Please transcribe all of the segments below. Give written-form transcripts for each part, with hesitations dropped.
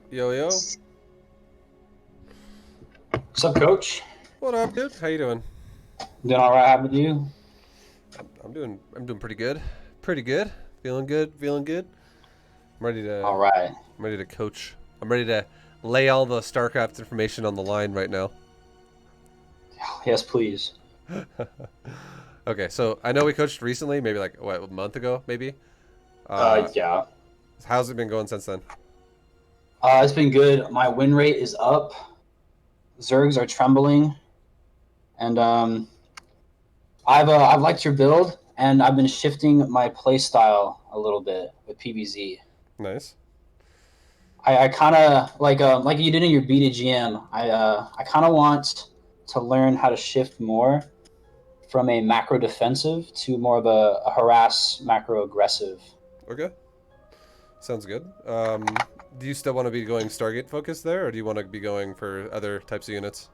Yo, yo. What's up, Coach? What up, dude? How you doing? Doing all right? How about you? I'm doing pretty good. Pretty good. Feeling good. Feeling good. I'm ready to All right. I'm ready to coach. I'm ready to lay all the StarCraft information on the line right now. Yes, please. Okay, so I know we coached recently, maybe like what, a month ago, maybe. Uh, Uh, yeah. how's it been going since then? It's been good. My win rate is up. Zergs are trembling, and I've liked your build, and I've been shifting my play style a little bit with PvZ. Nice. I kind of like you did in your BDGM. I kind of want to learn how to shift more from a macro defensive to more of a harass macro aggressive. Okay, sounds good. Do you still want to be going Stargate focused there, or do you want to be going for other types of units?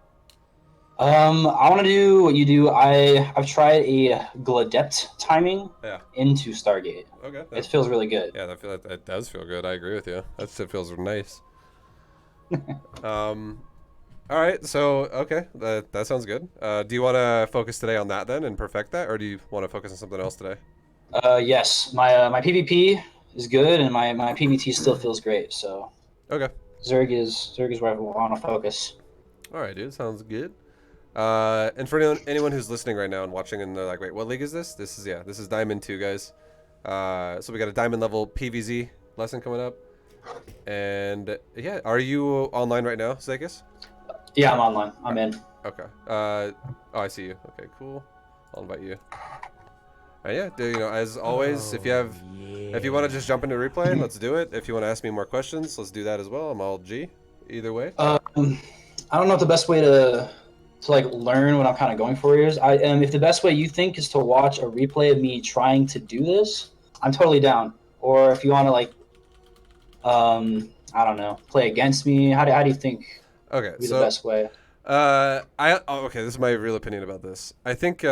I want to do what you do. I've tried a Gladept timing Yeah. into Stargate. Okay. It feels really good. Yeah, that does feel good. I agree with you. That shit feels nice. Um, all right, so okay, that sounds good. Do you want to focus today on that then and perfect that, or do you want to focus on something else today? Yes, my PvP is good, and my PvT still feels great. So Okay. Zerg is where I want to focus. All right, dude. Sounds good. And for anyone who's listening right now and watching, and they're like, "Wait, what league is this?" This is Diamond 2, guys. So we got a Diamond level PvZ lesson coming up, and yeah, are you online right now, Zekis? Yeah, I'm online. I'm in. Okay. Oh, I see you. Okay, cool. I'll invite you. Yeah, as always, if you want to just jump into replay, let's do it. If you want to ask me more questions, let's do that as well. I'm all G, either way. I don't know if the best way to like learn what I'm kind of going for is. I am if the best way you think is to watch a replay of me trying to do this, I'm totally down. Or if you want to I don't know, play against me. How do you think Okay, would be the so best way? okay, this is my real opinion about this. I think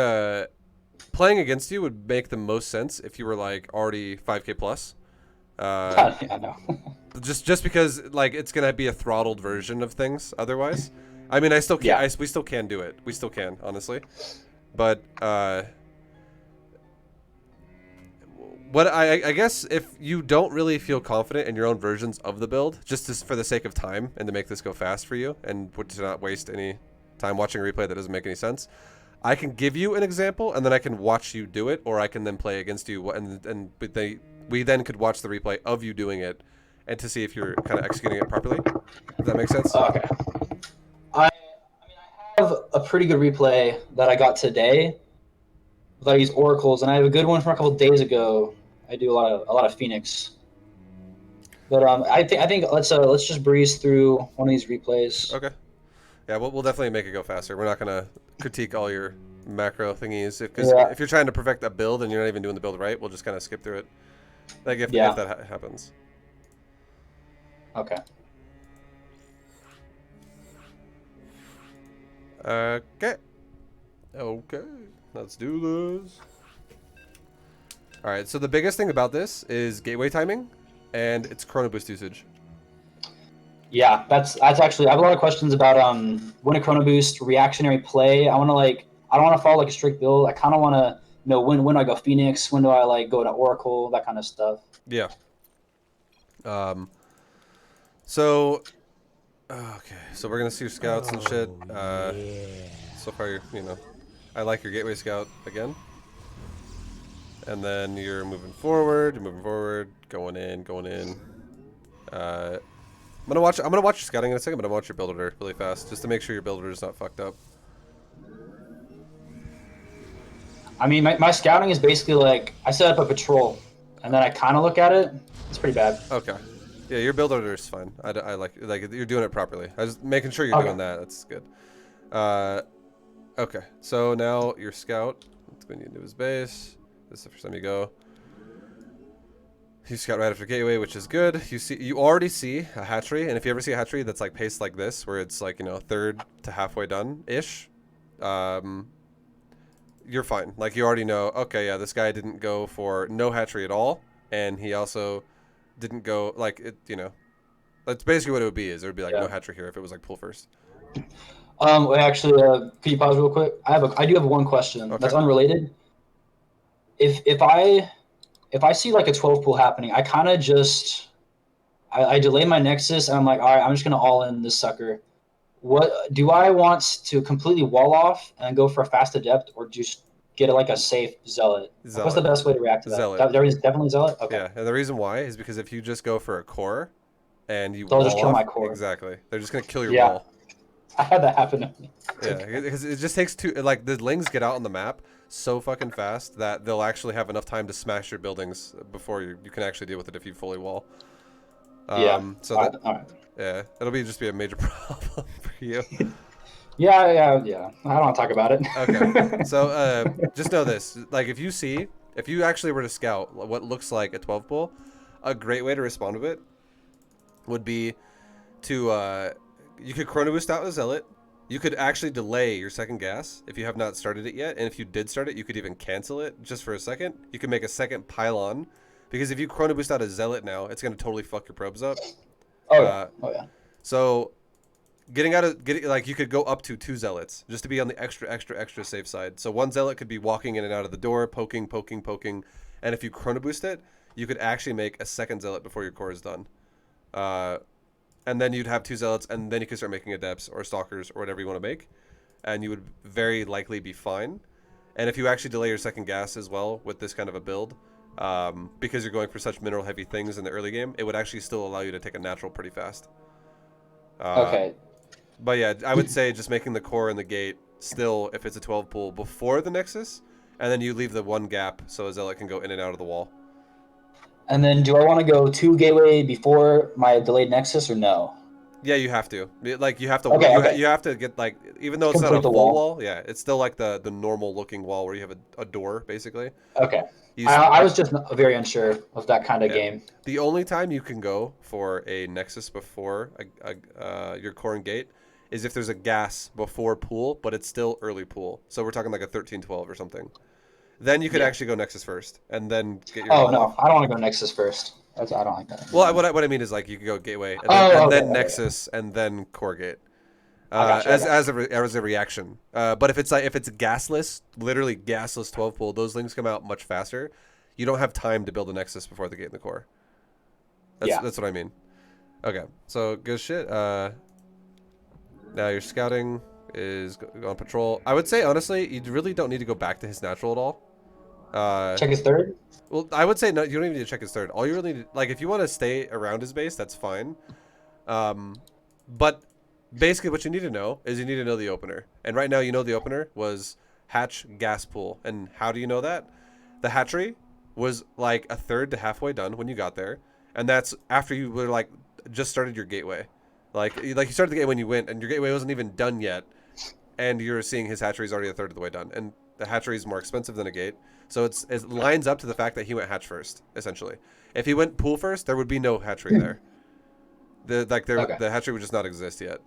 playing against you would make the most sense if you were like already 5K plus. Uh, Yeah, no. just because like it's gonna be a throttled version of things otherwise. I mean, I still can. Yeah, We still can do it. We still can, honestly. But what I guess if you don't really feel confident in your own versions of the build, just for the sake of time and to make this go fast for you and to not waste any time watching a replay that doesn't make any sense, I can give you an example and then I can watch you do it, or I can then play against you we then could watch the replay of you doing it and to see if you're kind of executing it properly. Does that make sense? okay. I have a pretty good replay that I got today that I use oracles, and I have a good one from a couple of days ago. I do a lot of Phoenix, but I think let's just breeze through one of these replays. Okay. Yeah, we'll definitely make it go faster. We're not gonna critique all your macro thingies because Yeah, if you're trying to perfect a build and you're not even doing the build right, we'll just kind of skip through it. Like if yeah. that happens. Okay. Okay. Okay. Let's do this. All right. So the biggest thing about this is gateway timing, and it's chrono boost usage. Yeah, that's actually. I have a lot of questions about when a chrono boost reactionary play. I don't want to follow like a strict build. I kind of want to know when do I go Phoenix, when do I like go to Oracle, that kind of stuff. Yeah. Um. So. Okay. So we're gonna see your scouts and shit. So far, I like your gateway scout again. And then you're moving forward. You're moving forward. Going in. Going in. I'm gonna watch your scouting in a second, but I'm gonna watch your build order really fast, just to make sure your build order is not fucked up. I mean, my scouting is basically like I set up a patrol, and then I kind of look at it. It's pretty bad. Okay. Yeah, your build order is fine. I like you're doing it properly. I just making sure you're Okay. doing that. That's good. Uh, okay. So now your scout. Let's go into his base. This is the first time you go. You scout right after gateway, which is good. You already see a hatchery, and if you ever see a hatchery that's like paced like this, where it's like third to halfway done ish, um, you're fine. Like you already know. Okay, yeah, this guy didn't go for no hatchery at all, and he also didn't go like it. That's basically what it would be. Is there would be like no Yeah. hatchery here if it was like pool first. Wait, actually, could you pause real quick? I do have one question Okay. that's unrelated. If I see like a 12 pool happening, I kind of just I delay my Nexus and I'm like, all right, I'm just gonna all in this sucker. What do I want to completely wall off and go for a fast adept, or just get like a safe zealot? Like, what's the Zealot. best way to react to that? Zealot. There is definitely zealot. Okay, Yeah, and the reason why is because if you just go for a core and you so I'll just wall kill my off, core. exactly, they're just gonna kill your Yeah, wall. I had that happen to me. It's Yeah, okay. because it just takes two. Like the lings get out on the map so fucking fast that they'll actually have enough time to smash your buildings before you can actually deal with it if you fully wall. Yeah. So All that right. All right. yeah, it'll be just be a major problem for you. Yeah. I don't want to talk about Okay, it. so just know this: like if you actually were to scout what looks like a 12 pull, a great way to respond to it would be to you could chrono boost out a zealot. You could actually delay your second gas if you have not started it yet, and if you did start it, you could even cancel it just for a second. You could make a second pylon, because if you chrono boost out a zealot now, it's gonna totally fuck your probes up. Oh yeah. Uh, Oh yeah. so getting like you could go up to 2 zealots just to be on the extra safe side. So one zealot could be walking in and out of the door, poking, and if you chrono boost it, you could actually make a second zealot before your core is done. Uh, and then you'd have 2 zealots, and then you could start making adepts or stalkers or whatever you want to make, and you would very likely be fine. And if you actually delay your second gas as well with this kind of a build, because you're going for such mineral heavy things in the early game, it would actually still allow you to take a natural pretty fast. Uh, Okay. but yeah, I would say just making the core and the gate still, if it's a 12 pool, before the Nexus, and then you leave the one gap so a zealot can go in and out of the wall. And then, do I want to go to gateway before my delayed Nexus or no? Yeah, you have to. Like you have to Okay. Okay. you have to get like, even though it's not a Complete the full wall. wall, yeah, it's still like the normal looking wall where you have a door basically. Okay. You I was just very unsure of that kind of Yeah. game. The only time you can go for a Nexus before your core and gate is if there's a gas before pool, but it's still early pool. So we're talking like a 13-12 or something. Then you could Yeah. actually go Nexus first and then get your Oh wall no, off. I don't want to go Nexus first. I don't like that. Well, what I mean is like you could go gateway Oh, and okay, then okay. Nexus and then core gate. I got you. I got you. As a reaction. But if it's gasless, literally gasless 12 pool, those links come out much faster. You don't have time to build a Nexus before the gate and the core. Yeah. That's what I mean. Okay, so good shit. Now your scouting is on patrol. I would say honestly, you really don't need to go back to his natural at all. Check his third. Well, I would say no. You don't even need to check his third. All you really need, like, if you want to stay around his base, that's fine. But basically, what you need to know is you need to know the opener. And right now, you know the opener was hatch gas pool. And how do you know that? The hatchery was like a third to halfway done when you got there, and that's after you were like just started your gateway. Like you started the gateway when you went, and your gateway wasn't even done yet, and you're seeing his hatchery is already a third of the way done. And the hatchery is more expensive than a gate, so it lines up to the fact that he went hatch first. Essentially, if he went pool first, there would be no hatchery there. Okay. The hatchery would just not exist yet.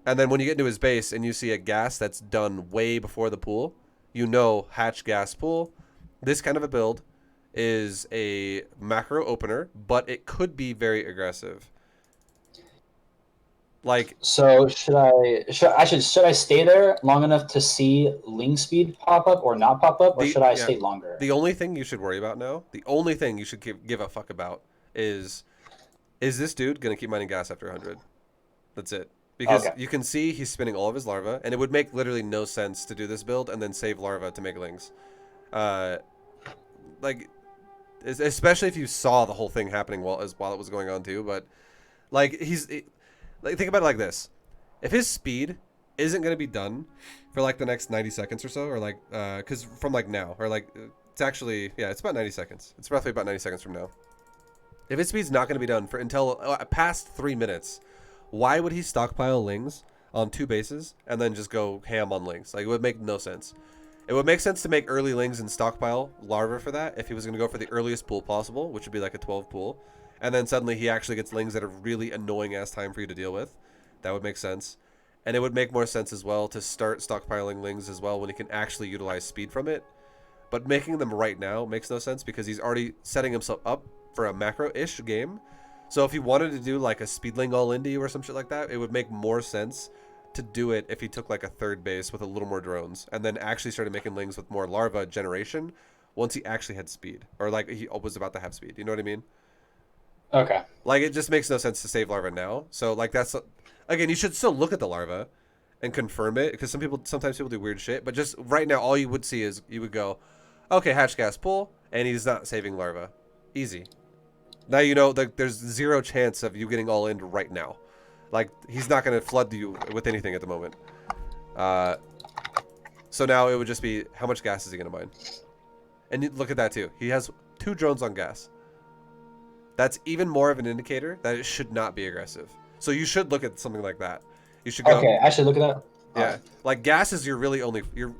And then when you get into his base and you see a gas that's done way before the pool, you know hatch gas pool. This kind of a build is a macro opener, but it could be very aggressive. Like, So should I stay there long enough to see Ling speed pop up or not pop up, or should I stay longer? the only thing you should worry about now, the only thing you should give a fuck about is this dude gonna keep mining gas after 100? That's it. Because Okay. you can see he's spinning all of his larva, and it would make literally no sense to do this build and then save larva to make lings. Like, especially if you saw the whole thing happening while it was going on too. But like like think about it like this: if his speed isn't gonna be done for like the next 90 seconds or so, or like because from like now, or like it's actually it's about 90 seconds. It's roughly about 90 seconds from now. If his speed's not gonna be done for until past 3 minutes, why would he stockpile lings on 2 bases and then just go ham on lings? Like, it would make no sense. It would make sense to make early lings and stockpile larva for that if he was going to go for the earliest pool possible, which would be like a 12 pool. And then suddenly he actually gets lings that are really annoying ass time for you to deal with. That would make sense. And it would make more sense as well to start stockpiling lings as well when he can actually utilize speed from it. But making them right now makes no sense because he's already setting himself up for a macro-ish game. So if he wanted to do like a speedling all into you or some shit like that, it would make more sense to do it if he took like a third base with a little more drones and then actually started making lings with more larva generation once he actually had speed, or like he was about to have speed. You know what I mean? Okay. Like, it just makes no sense to save larva now. So like that's, again, you should still look at the larva and confirm it, because sometimes people do weird shit. But just right now, all you would see is you would go, okay, hatch gas pull, and he's not saving larva. Easy. Now you know that there's zero chance of you getting all in right now. Like, he's not going to flood you with anything at the moment. So now it would just be, how much gas is he going to mine? And look at that too. He has 2 drones on gas. That's even more of an indicator that it should not be aggressive. So you should look at something like that. You should go. Okay, I should look at that. Yeah, Right. like gas is your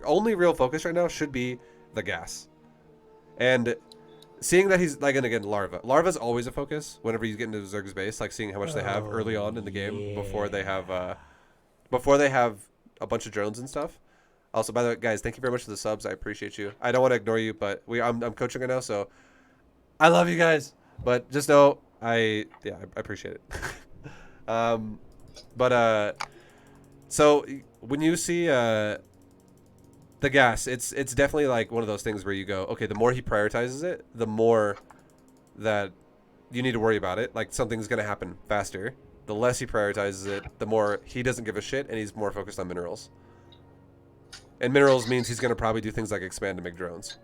only real focus right now should be the gas. And seeing that he's like, and again, larva's always a focus whenever you get into Zerg's base, like seeing how much they have early on in the game before they have a bunch of drones and stuff. Also, by the way, guys, thank you very much for the subs. I appreciate you. I don't want to ignore you, but I'm coaching right now, so I love you guys. But just know I appreciate it. So when you see the gas, it's definitely like one of those things where you go, okay, the more he prioritizes it, the more that you need to worry about it. Like, something's gonna happen faster. The less he prioritizes it, the more he doesn't give a shit, and he's more focused on minerals. And minerals means he's gonna probably do things like expand to make drones.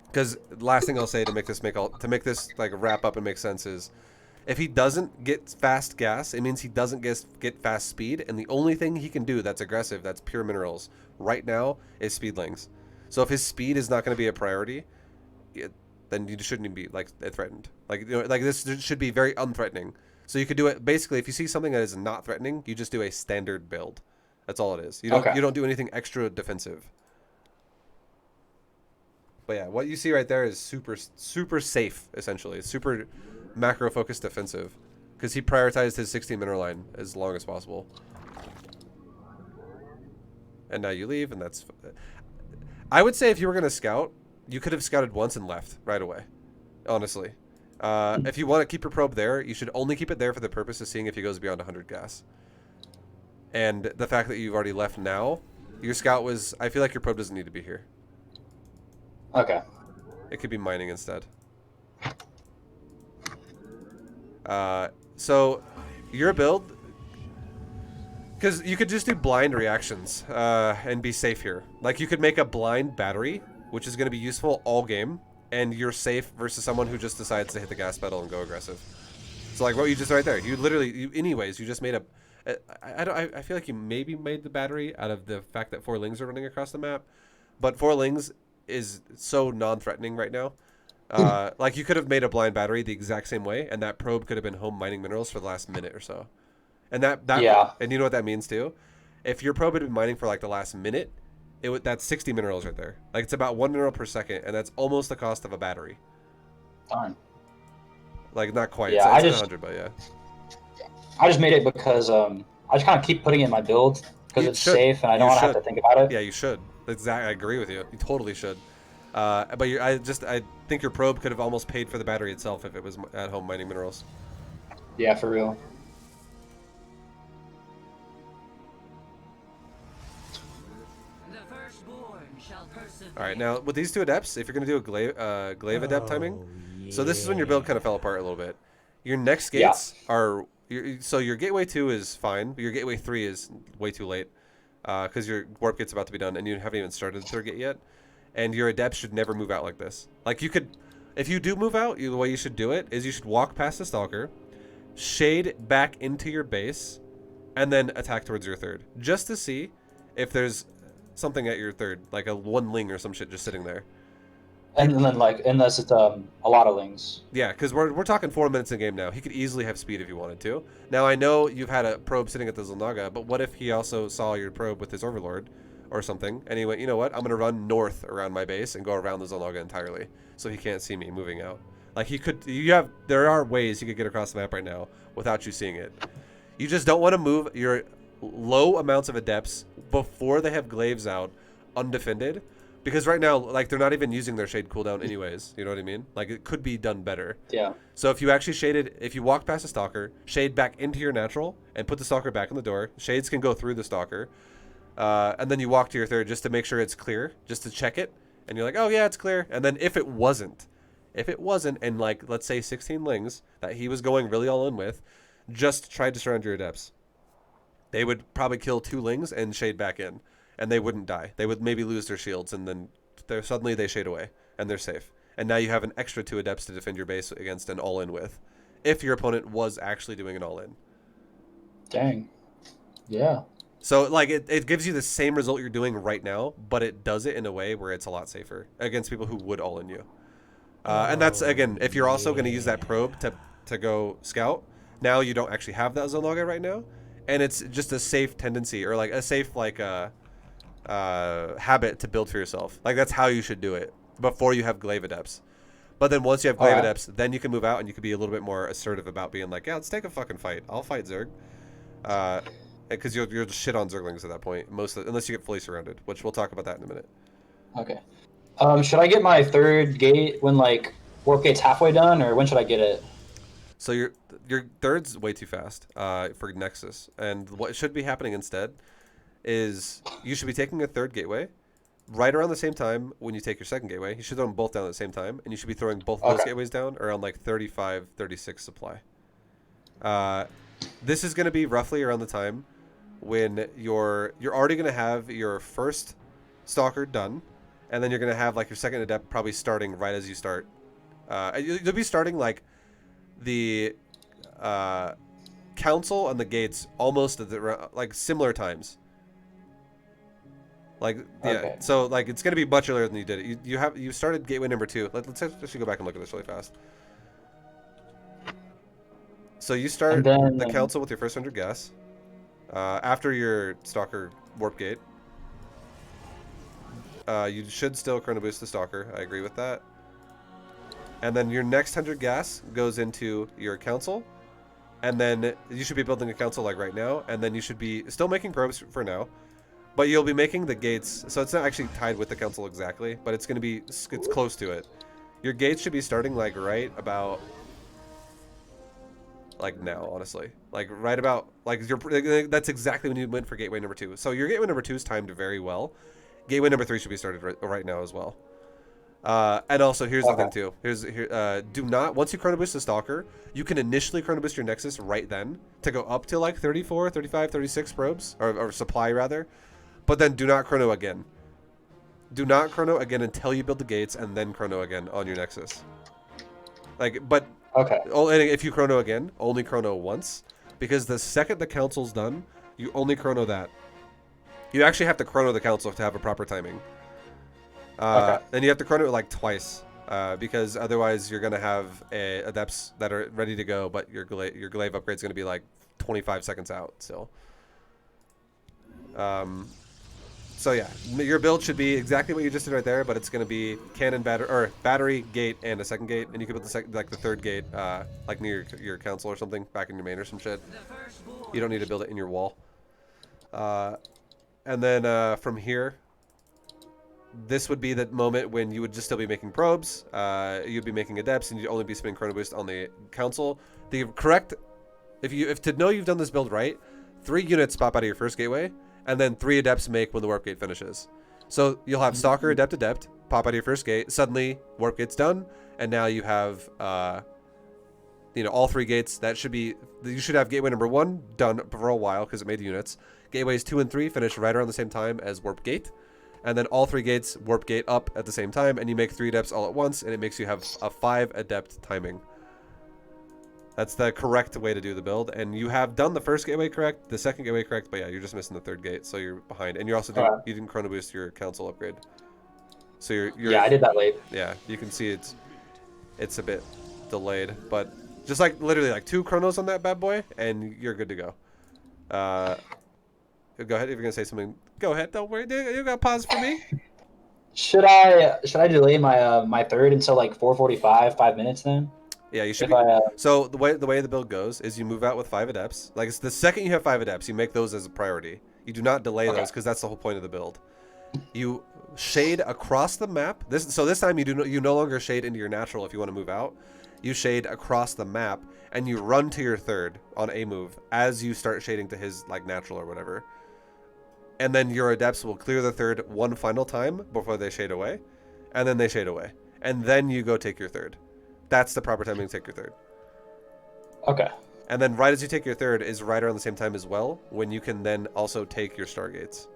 Because last thing I'll say to make this like wrap up and make sense is, if he doesn't get fast gas, it means he doesn't get fast speed, and the only thing he can do that's aggressive, that's pure minerals, right now is speedlings. So if his speed is not going to be a priority, then you shouldn't even be like threatened. Like, you know, like this should be very unthreatening. So you could do it basically if you see something that is not threatening, you just do a standard build. That's all it is. You don't do anything extra defensive. But yeah, what you see right there is super safe, essentially. It's super macro focused defensive, because he prioritized his 16 mineral line as long as possible. And now you leave, and that's... I would say if you were going to scout, you could have scouted once and left right away, honestly. If you want to keep your probe there, you should only keep it there for the purpose of seeing if he goes beyond 100 gas. And the fact that you've already left now, your scout was... I feel like your probe doesn't need to be here. Okay. It could be mining instead. So your build, because you could just do blind reactions and be safe here. Like, you could make a blind battery, which is going to be useful all game, and you're safe versus someone who just decides to hit the gas pedal and go aggressive. So like what you just right there, you just made a... I feel like you maybe made the battery out of the fact that 4 lings are running across the map, but 4 lings is so non-threatening right now. Like, you could have made a blind battery the exact same way, and that probe could have been home mining minerals for the last minute or so. And yeah. And you know what that means too? If your probe had been mining for like the last minute, that's 60 minerals right there. Like, it's about 1 mineral per second, and that's almost the cost of a battery. Darn. Like, not quite. Yeah, it's 100, but yeah. I just made it because I just kind of keep putting it in my build because it's safe and I don't want to have to think about it. Yeah, you should. Exactly, I agree with you. You totally should. But I think your probe could have almost paid for the battery itself if it was at home mining minerals. Yeah, for real. All right, now with these 2 adepts, if you're gonna do a glaive adept timing, so this is when your build kind of fell apart a little bit. Your next gates are so your gateway 2 is fine, but your gateway 3 is way too late because your warp gate's about to be done and you haven't even started the 3rd gate yet. And your adept should never move out like this. Like, you could, if you do move out, the way you should do it is you should walk past the stalker, shade back into your base, and then attack towards your 3rd, just to see if there's something at your 3rd, like a 1 ling or some shit just sitting there. And then, like, unless it's a lot of lings. Yeah, because we're talking 4 minutes in game now. He could easily have speed if he wanted to. Now, I know you've had a probe sitting at the Zilnaga, but what if he also saw your probe with his Overlord or something, and he went, you know what, I'm going to run north around my base and go around the Zilnaga entirely, so he can't see me moving out. Like, there are ways you could get across the map right now without you seeing it. You just don't want to move your low amounts of adepts before they have glaives out undefended, Because right now, like, they're not even using their shade cooldown anyways. You know what I mean? Like, it could be done better. Yeah. So if you actually shaded, if you walk past a stalker, shade back into your natural, and put the stalker back in the door, shades can go through the stalker, and then you walk to your third just to make sure it's clear, just to check it, and you're like, oh yeah, it's clear. And then if it wasn't, and like, let's say 16 lings that he was going really all in with, just tried to surround your adepts, they would probably kill 2 lings and shade back in. And they wouldn't die. They would maybe lose their shields, and then suddenly they shade away, and they're safe. And now you have an extra 2 adepts to defend your base against an all-in with, if your opponent was actually doing an all-in. Dang. Yeah. So, like, it gives you the same result you're doing right now, but it does it in a way where it's a lot safer against people who would all-in you. And that's, again, if you're also going to use that probe to go scout, now you don't actually have that zone logger right now, and it's just a safe tendency, or like a safe, like, habit to build for yourself. Like, that's how you should do it before you have glaive adepts. But then once you have glaive adepts, then you can move out and you can be a little bit more assertive about being like, yeah, let's take a fucking fight. I'll fight Zerg. Because you're just shit on Zerglings at that point, unless you get fully surrounded, which we'll talk about that in a minute. Okay. Should I get my third gate when like warp gate's halfway done, or when should I get it? So your third's way too fast for Nexus, and what should be happening instead is you should be taking a third gateway right around the same time when you take your second gateway. You should throw them both down at the same time, and you should be throwing both of those gateways down around like 35, 36 supply. This is going to be roughly around the time when you're already going to have your first stalker done, and then you're going to have like your second adept probably starting right as you start. You'll be starting like the council and the gates almost at the like similar times. Like, yeah, so like it's gonna be much earlier than you did it. You started gateway number 2. Let's actually go back and look at this really fast. So you start the council with your first 100 gas after your stalker warp gate. You should still chrono boost the stalker. I agree with that. And then your next 100 gas goes into your council, and then you should be building a council like right now, and then you should be still making probes for now. But you'll be making the gates, so it's not actually tied with the council exactly, but it's close to it. Your gates should be starting like right about, like now, honestly. Like right about, like that's exactly when you went for gateway number 2. So your gateway number 2 is timed very well. Gateway number 3 should be started right now as well. And also, here's the thing too. Do not, once you chrono boost the stalker, you can initially chrono boost your nexus right then to go up to like 34, 35, 36 probes, or supply rather. But then do not chrono again. Do not chrono again until you build the gates, and then chrono again on your nexus. Like, but if you chrono again, only chrono once, because the second the council's done, you only chrono that. You actually have to chrono the council to have a proper timing. And you have to chrono it like twice, because otherwise you're gonna have adepts that are ready to go, but your glaive upgrade's gonna be like 25 seconds out still. So yeah, your build should be exactly what you just did right there, but it's gonna be cannon, battery, gate, and a second gate, and you can put the third gate like near your council or something, back in your main or some shit. You don't need to build it in your wall. And then from here, this would be the moment when you would just still be making probes, you'd be making adepts, and you'd only be spinning chrono boost on the council. The correct, if to know you've done this build right, 3 units pop out of your first gateway, and then 3 adepts make when the warp gate finishes. So you'll have stalker, adept, pop out of your first gate, suddenly warp gate's done, and now you have all 3 gates. You should have gateway number 1 done for a while because it made units. Gateways 2 and 3 finish right around the same time as warp gate. And then all 3 gates warp gate up at the same time, and you make 3 adepts all at once, and it makes you have a 5 adept timing. That's the correct way to do the build, and you have done the first gateway correct, the second gateway correct, but yeah, you're just missing the 3rd gate, so you're behind. And you also you didn't chrono boost your council upgrade. So you're yeah, I did that late. Yeah, you can see it's a bit delayed, but just like literally like 2 chronos on that bad boy, and you're good to go. Go ahead if you're gonna say something. Go ahead. Don't worry. You got pause for me. Should I delay my my 3rd until like 4:45, 5 minutes then? Yeah, you should. So the way the build goes is you move out with 5 adepts. Like, it's the second you have 5 adepts, you make those as a priority. You do not delay those because that's the whole point of the build. You shade across the map. This time you no longer shade into your natural if you want to move out. You shade across the map and you run to your third on a move as you start shading to his like natural or whatever. And then your adepts will clear the third one final time before they shade away, and then they shade away, and then you go take your third. That's the proper timing to take your third. Okay. And then right as you take your third is right around the same time as well, when you can then also take your stargates.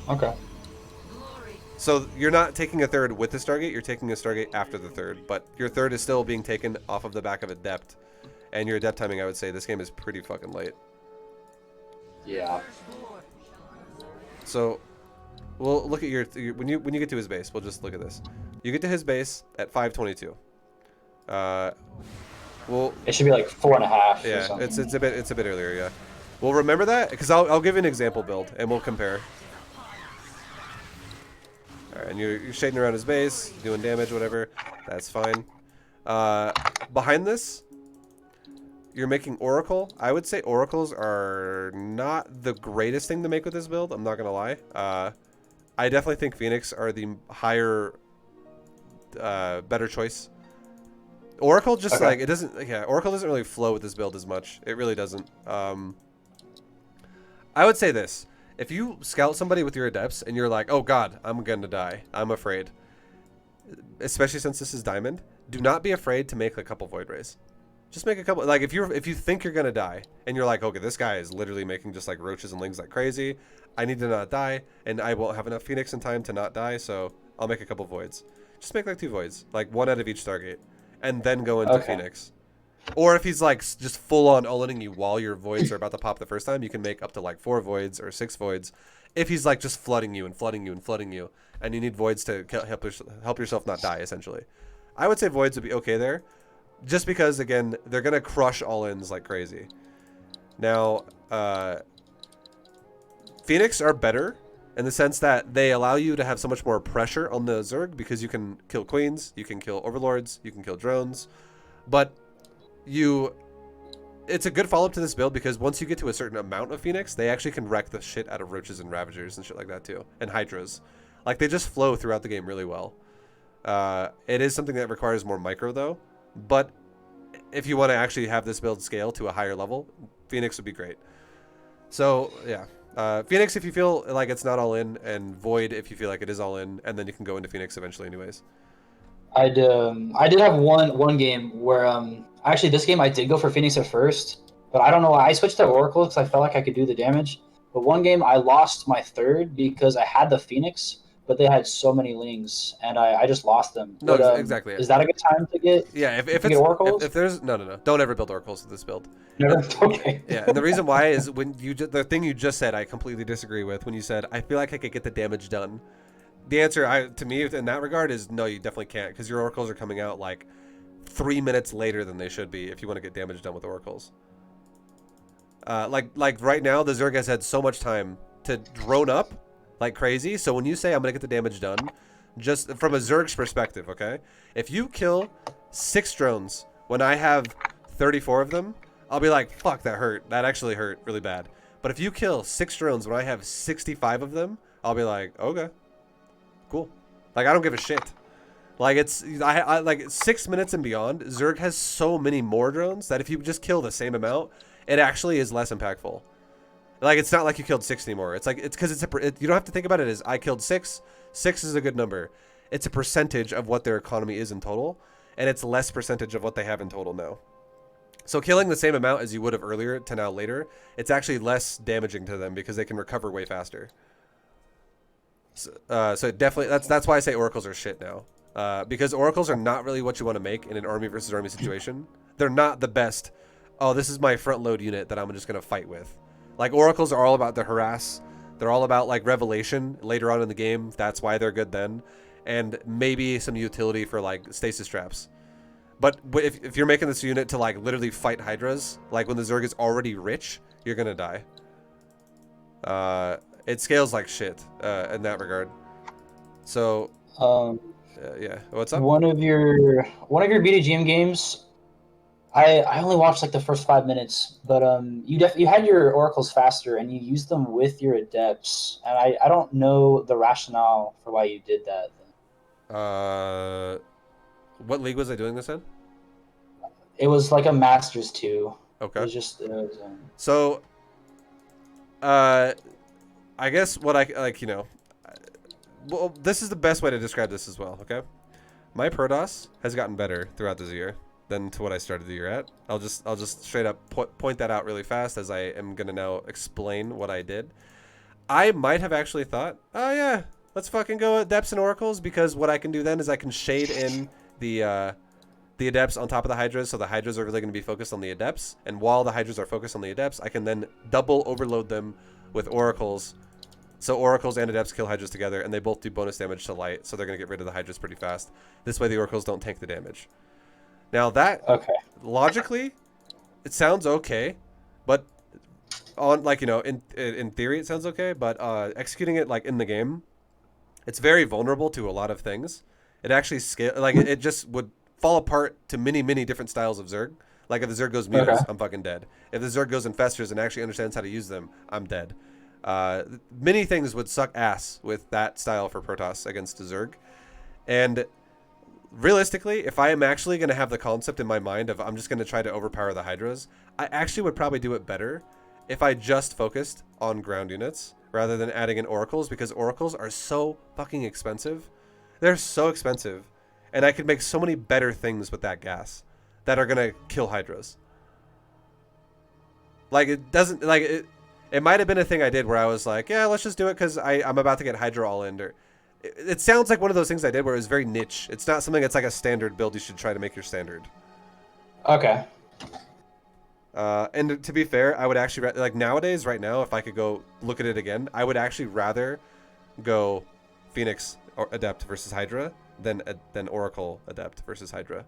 Okay. So you're not taking a third with the stargate, you're taking a stargate after the third, but your third is still being taken off of the back of adept. And your adept timing, I would say, this game is pretty fucking late. Yeah. So we'll look at your when you get to his base, we'll just look at this. You get to his base at 522. Well, it should be like 4.5. Yeah, or something. it's a bit earlier. Yeah, well, remember that because I'll give you an example build and we'll compare. All right, and you're shading around his base, doing damage, whatever. That's fine. Behind this, you're making Oracle. I would say Oracles are not the greatest thing to make with this build. I'm not gonna lie. I definitely think Phoenix are the higher, better choice. Oracle just okay. like it doesn't. Yeah, Oracle doesn't really flow with this build as much. It really doesn't. I would say this: if you scout somebody with your adepts and you're like, "Oh God, I'm gonna die. I'm afraid," especially since this is Diamond, do not be afraid to make a couple Void Rays. Just make a couple. Like if you think you're gonna die and you're like, "Okay, this guy is literally making just like roaches and lings like crazy. I need to not die, and I won't have enough Phoenix in time to not die, so I'll make a couple voids." Just make like 2 voids, like 1 out of each Stargate, and then go into Phoenix. Or if he's like just full on all-inning you while your voids are about to pop the first time, you can make up to like 4 voids or 6 voids. If he's like just flooding you and flooding you and flooding you, and you need voids to help yourself not die, essentially. I would say voids would be okay there, just because again they're gonna crush all-ins like crazy. Now, Phoenix are better in the sense that they allow you to have so much more pressure on the Zerg because you can kill queens, you can kill overlords, you can kill drones, but it's a good follow-up to this build because once you get to a certain amount of Phoenix, they actually can wreck the shit out of roaches and ravagers and shit like that too, and hydras. Like they just flow throughout the game really well. It is something that requires more micro though, but if you want to actually have this build scale to a higher level, Phoenix would be great. So yeah. Phoenix if you feel like it's not all in, and Void if you feel like it is all in, and then you can go into Phoenix eventually anyways. I did have one game where actually this game I did go for Phoenix at first, but I don't know why I switched to Oracle because I felt like I could do the damage. But one game I lost my third because I had the Phoenix, but they had so many lings and I just lost them. No, but, exactly. Is that a good time to get? Yeah, if get Oracles? if there's no, don't ever build Oracles to this build. Never. Okay. Yeah, and the reason why is when the thing you just said I completely disagree with when you said I feel like I could get the damage done. The answer to me in that regard is no, you definitely can't because your Oracles are coming out like 3 minutes later than they should be if you want to get damage done with Oracles. Like right now the Zerg has had so much time to drone up like crazy, so when you say I'm gonna get the damage done, just from a Zerg's perspective, okay? If you kill 6 drones when I have 34 of them, I'll be like, fuck, that hurt. That actually hurt really bad. But if you kill 6 drones when I have 65 of them, I'll be like, okay, cool. Like, I don't give a shit. Like, I like 6 minutes and beyond, Zerg has so many more drones that if you just kill the same amount, it actually is less impactful. Like, it's not like you killed 6 anymore. It's like, it's because you don't have to think about it as I killed 6. 6 is a good number. It's a percentage of what their economy is in total, and it's less percentage of what they have in total now. So killing the same amount as you would have earlier to now later, it's actually less damaging to them because they can recover way faster. So definitely, that's why I say Oracles are shit now. Because Oracles are not really what you want to make in an army versus army situation. They're not the best, oh, this is my front load unit that I'm just going to fight with. Like, Oracles are all about the harass. They're all about, like, revelation later on in the game. That's why they're good then. And maybe some utility for, like, stasis traps. But if you're making this unit to, like, literally fight Hydras, like, when the Zerg is already rich, you're going to die. It scales like shit in that regard. So, yeah. What's up? One of your BDGM games, I only watched like the first 5 minutes, but you had your oracles faster and you used them with your adepts, and I don't know the rationale for why you did that. Uh, what league was I doing this in? It was like a Masters too. It Okay. was just it was, So, uh, I guess what I like, well, this is the best way to describe this as well. Okay, my Protoss has gotten better throughout this year than to what I started the year at. I'll just straight up point that out really fast as I am gonna now explain what I did. I might have actually thought, oh yeah, let's fucking go Adepts and Oracles, because what I can do then is I can shade in the Adepts on top of the Hydras, so the Hydras are really going to be focused on the Adepts, and while the Hydras are focused on the Adepts, I can then double overload them with Oracles, so Oracles and Adepts kill Hydras together, and they both do bonus damage to Light, so they're going to get rid of the Hydras pretty fast. This way the Oracles don't tank the damage. Now that, okay. logically, it sounds okay, but on, like, in theory it sounds okay, but executing it, like, in the game, it's very vulnerable to a lot of things. It actually like, it just would fall apart to many different styles of Zerg. Like, if the Zerg goes Okay. mutas, I'm fucking dead. If the Zerg goes infestors and actually understands how to use them, I'm dead. Many things would suck ass with that style for Protoss against a Zerg. And realistically, if I am actually going to have the concept in my mind of I'm just going to try to overpower the Hydras, I actually would probably do it better if I just focused on ground units rather than adding in Oracles, because Oracles are so fucking expensive. They're so expensive. And I could make so many better things with that gas that are going to kill Hydras. Like, it doesn't, like, it might have been a thing I did where I was like, yeah, let's just do it because I'm about to get Hydra all in. Or it sounds like one of those things I did where it was very niche. It's not something that's like a standard build you should try to make your standard. Okay. And to be fair, I would actually, like, nowadays, right now, if I could go look at it again, I would actually rather go Phoenix or Adept versus Hydra than Oracle Adept versus Hydra.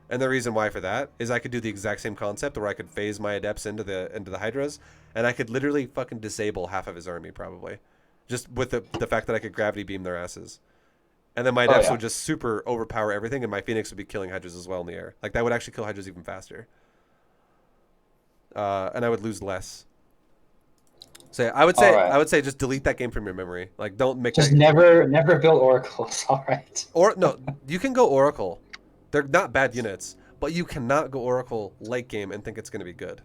And the reason why for that is I could do the exact same concept where I could phase my Adepts into the Hydras, and I could literally fucking disable half of his army, probably. Just with the fact that I could gravity beam their asses. And then my Oh Adepts yeah. would just super overpower everything, and my Phoenix would be killing Hydras as well in the air. Like, that would actually kill Hydras even faster. And I would lose less. So yeah, All right. I would say just delete that game from your memory. Like, don't make Just that. never build oracles. All right. Or no, you can go Oracle. They're not bad units, but you cannot go Oracle late game and think it's going to be good.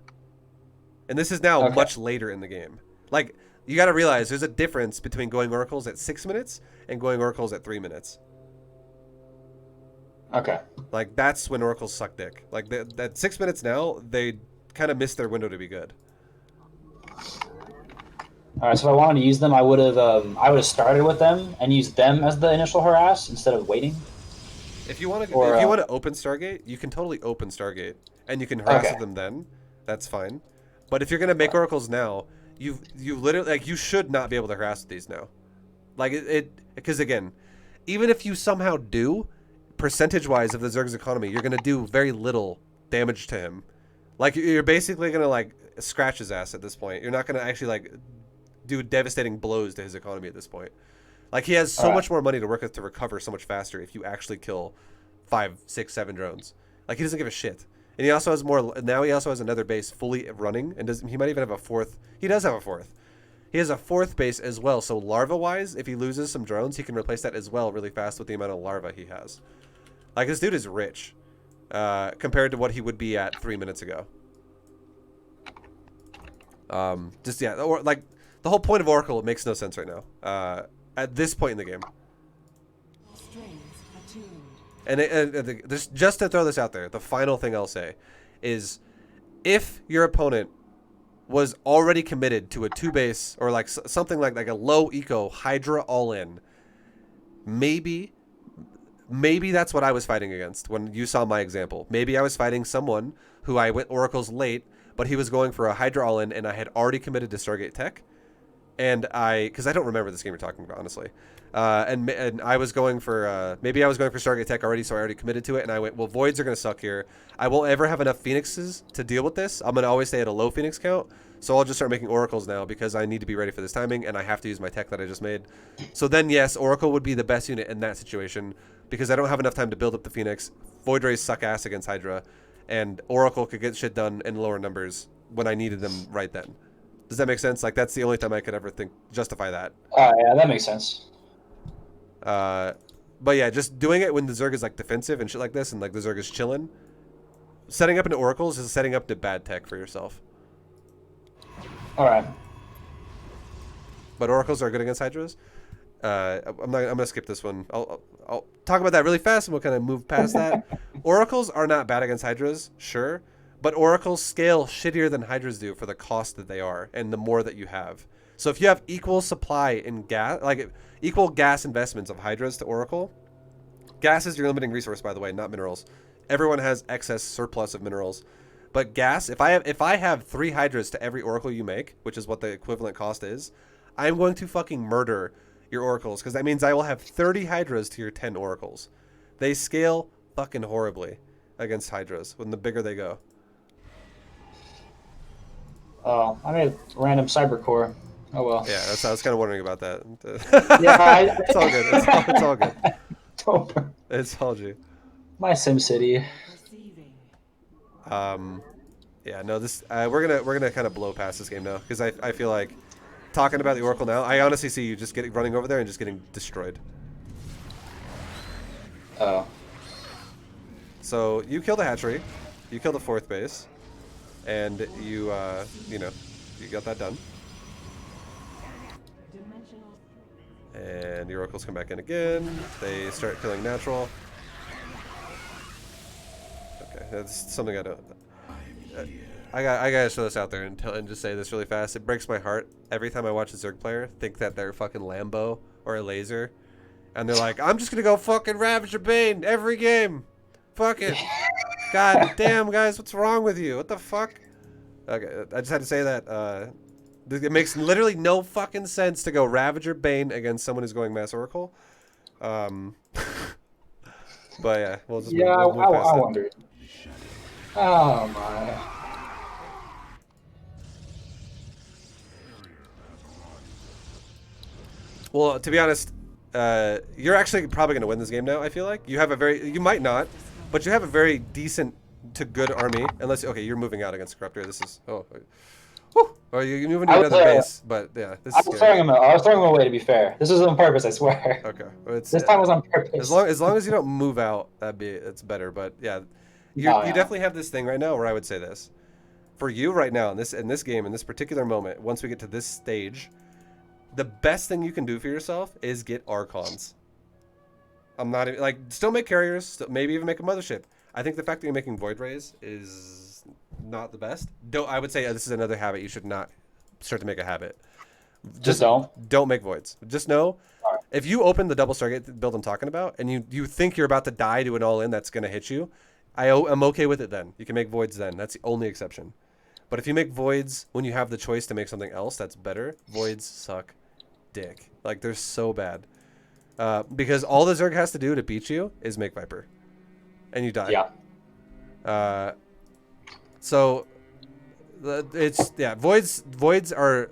And this is now Okay. much later in the game. Like, you got to realize there's a difference between going Oracles at 6 minutes and going Oracles at 3 minutes. Okay. Like, that's when Oracles suck dick. Like, that 6 minutes now, they kind of missed their window to be good. All right. So if I wanted to use them, I would have started with them and used them as the initial harass instead of waiting. If you want to, Or if you want to open Stargate, you can totally open Stargate, and you can harass okay. them then. That's fine. But if you're gonna make Oracles now, you literally, like, you should not be able to harass with these now. Like, because again, even if you somehow do, percentage wise of the Zerg's economy, you're gonna do very little damage to him. Like, you're basically gonna, like, scratch his ass at this point. You're not gonna actually, like, do devastating blows to his economy at this point. Like, he has so much more money to work with to recover so much faster if you actually kill 5, 6, 7 drones. Like, he doesn't give a shit. And he also has more, now he also has another base fully running, and he might even have a fourth. He does have a fourth. He has a fourth base as well, so larva-wise, if he loses some drones, he can replace that as well really fast with the amount of larva he has. Like, this dude is rich, compared to what he would be at 3 minutes ago. Just, yeah, or, like, the whole point of Oracle, it makes no sense right now. At this point in the game. And just to throw this out there, the final thing I'll say is, if your opponent was already committed to a 2-base or like something like a low eco Hydra all in, maybe that's what I was fighting against when you saw my example. Maybe I was fighting someone who I went Oracles late, but he was going for a Hydra all in, and I had already committed to Stargate Tech. And because I don't remember this game you're talking about, honestly. And I was going for, maybe I was going for Stargate Tech already, so I already committed to it. And I went, well, Voids are going to suck here. I won't ever have enough Phoenixes to deal with this. I'm going to always stay at a low Phoenix count. So I'll just start making Oracles now because I need to be ready for this timing, and I have to use my tech that I just made. So then, yes, Oracle would be the best unit in that situation because I don't have enough time to build up the Phoenix. Void Rays suck ass against Hydra. and Oracle could get shit done in lower numbers when I needed them right then. Does that make sense? Like, that's the only time I could ever justify that. Yeah, that makes sense. But yeah, just doing it when the Zerg is like defensive and shit like this, and like the Zerg is chilling. Setting up into Oracles is setting up to bad tech for yourself. All right. But Oracles are good against Hydras. I'm gonna skip this one. I'll talk about that really fast, and we'll kind of move past that. Oracles are not bad against Hydras, sure, but Oracles scale shittier than Hydras do for the cost that they are, and the more that you have. So if you have equal supply in gas, like equal gas investments of Hydras to Oracle, gas is your limiting resource, by the way, not minerals. Everyone has excess surplus of minerals, but gas. If I have 3 Hydras to every Oracle you make, which is what the equivalent cost is, I'm going to fucking murder your Oracles, because that means I will have 30 Hydras to your 10 Oracles. They scale fucking horribly against Hydras when the bigger they go. Oh, I made a random cyber core. Oh well. Yeah, I was kind of wondering about that. Yeah, it's all good. It's all good. Don't. It's all G. My SimCity. Yeah, no, this we're gonna kind of blow past this game now, because I feel like talking about the Oracle now, I honestly see you just running over there and just getting destroyed. Oh. So you kill the hatchery, you kill the 4th base, and you got that done. And the Oracles come back in again. They start killing natural. Okay, that's something I don't. I gotta show this out there and just say this really fast. It breaks my heart every time I watch a Zerg player think that they're fucking Lambo or a laser, and they're like, I'm just gonna go fucking Ravager Bane every game. Fuck it. God damn, guys, what's wrong with you? What the fuck? Okay, I just had to say that. It makes literally no fucking sense to go Ravager Bane against someone who's going Mass Oracle. But yeah, we'll just move past I that. wondered. Oh my. Well, to be honest, you're actually probably going to win this game now, I feel like. You might not, but you have a very decent to good army. Unless, okay, you're moving out against Corruptor. This is, or you're moving to another base, but yeah, this is I was throwing him away, to be fair. This was on purpose, I swear. Okay. Well, this time was on purpose. As long as you don't move out, it's better. But yeah, you definitely have this thing right now where I would say this. For you right now in this game, in this particular moment, once we get to this stage, the best thing you can do for yourself is get Archons. I'm not even, like, still make carriers, maybe even make a mothership. I think the fact that you're making Void Rays is not the best. I would say this is another habit you should not start to make a habit. Just don't make voids. Just know, if you open the double Stargate build I'm talking about, and you think you're about to die to an all-in that's going to hit you, I'm okay with it then. You can make voids then. That's the only exception. But if you make voids when you have the choice to make something else that's better, voids suck dick. Like, they're so bad. Because all the Zerg has to do to beat you is make Viper. And you die. Yeah. So voids are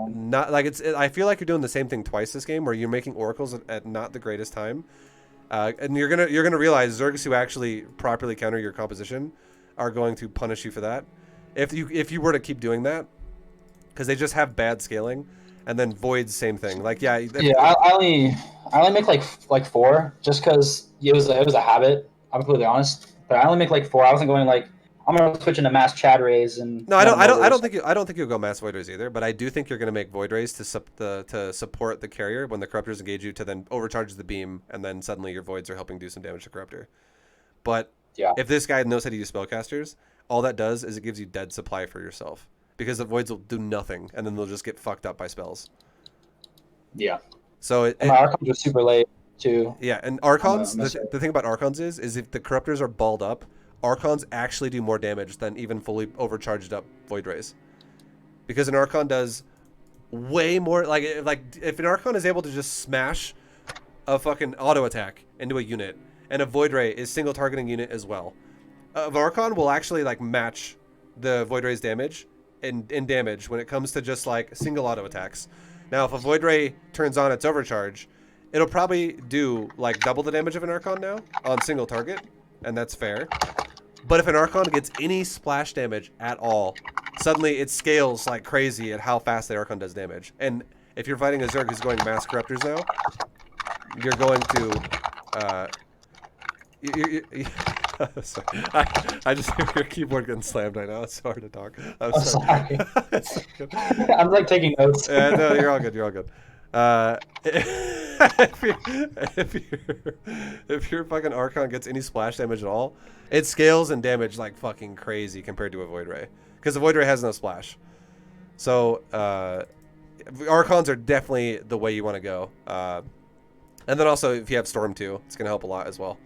not like I feel like you're doing the same thing twice this game, where you're making Oracles at not the greatest time, and you're gonna realize Zergs who actually properly counter your composition are going to punish you for that if you were to keep doing that, because they just have bad scaling. And then voids, same thing. Like, I only make like 4 just because it was a habit. I'm completely honest, but I only make like 4. I wasn't going like, I'm gonna switch into mass Chad rays and. No, I don't think you'll go mass void rays either. But I do think you're gonna make void rays to support the carrier when the corruptors engage you, to then overcharge the beam, and then suddenly your voids are helping do some damage to corruptor. But if this guy knows how to use spellcasters, all that does is it gives you dead supply for yourself, because the voids will do nothing, and then they'll just get fucked up by spells. Yeah. So my Archons are super late too. Yeah, and Archons, the thing about Archons is if the corruptors are balled up, Archons actually do more damage than even fully overcharged up Void Rays. Because an Archon does way more, like if an Archon is able to just smash a fucking auto attack into a unit, and a Void Ray is single targeting unit as well, an Archon will actually like match the Void Ray's damage in damage when it comes to just like single auto attacks. Now, if a Void Ray turns on its overcharge, it'll probably do like double the damage of an Archon now on single target, and that's fair. But if an Archon gets any splash damage at all, suddenly it scales like crazy at how fast the Archon does damage. And if you're fighting a Zerg who's going Mass Corruptors now, you're going to... sorry. I just hear your keyboard getting slammed right now. It's so hard to talk. I'm sorry. It's so good. I'm like taking notes. No, you're all good. You're all good. If your fucking Archon gets any splash damage at all, it scales in damage like fucking crazy compared to a Void Ray, because the Void Ray has no splash. So Archons are definitely the way you want to go. And then also if you have Storm too, it's gonna help a lot as well.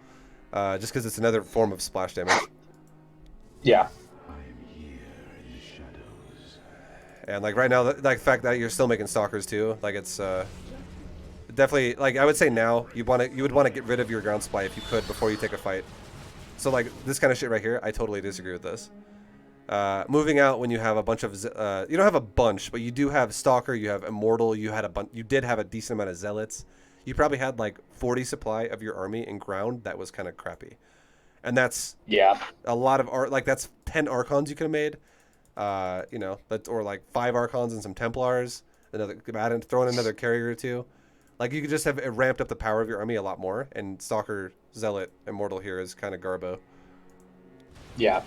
Just because it's another form of splash damage. Yeah. And like right now, like the fact that you're still making Stalkers too, like it's definitely, like I would say now you would want to get rid of your ground supply if you could before you take a fight. So like this kind of shit right here, I totally disagree with this. Moving out when you have a bunch of you don't have a bunch, but you do have Stalker, you have Immortal, you did have a decent amount of Zealots. You probably had like 40 supply of your army in ground that was kind of crappy. And that's a lot of like that's 10 Archons you could have made. You know, or like 5 Archons and some Templars, throw in another carrier or two. Like you could just have it ramped up the power of your army a lot more, and Stalker, Zealot, Immortal here is kind of garbo. Yeah.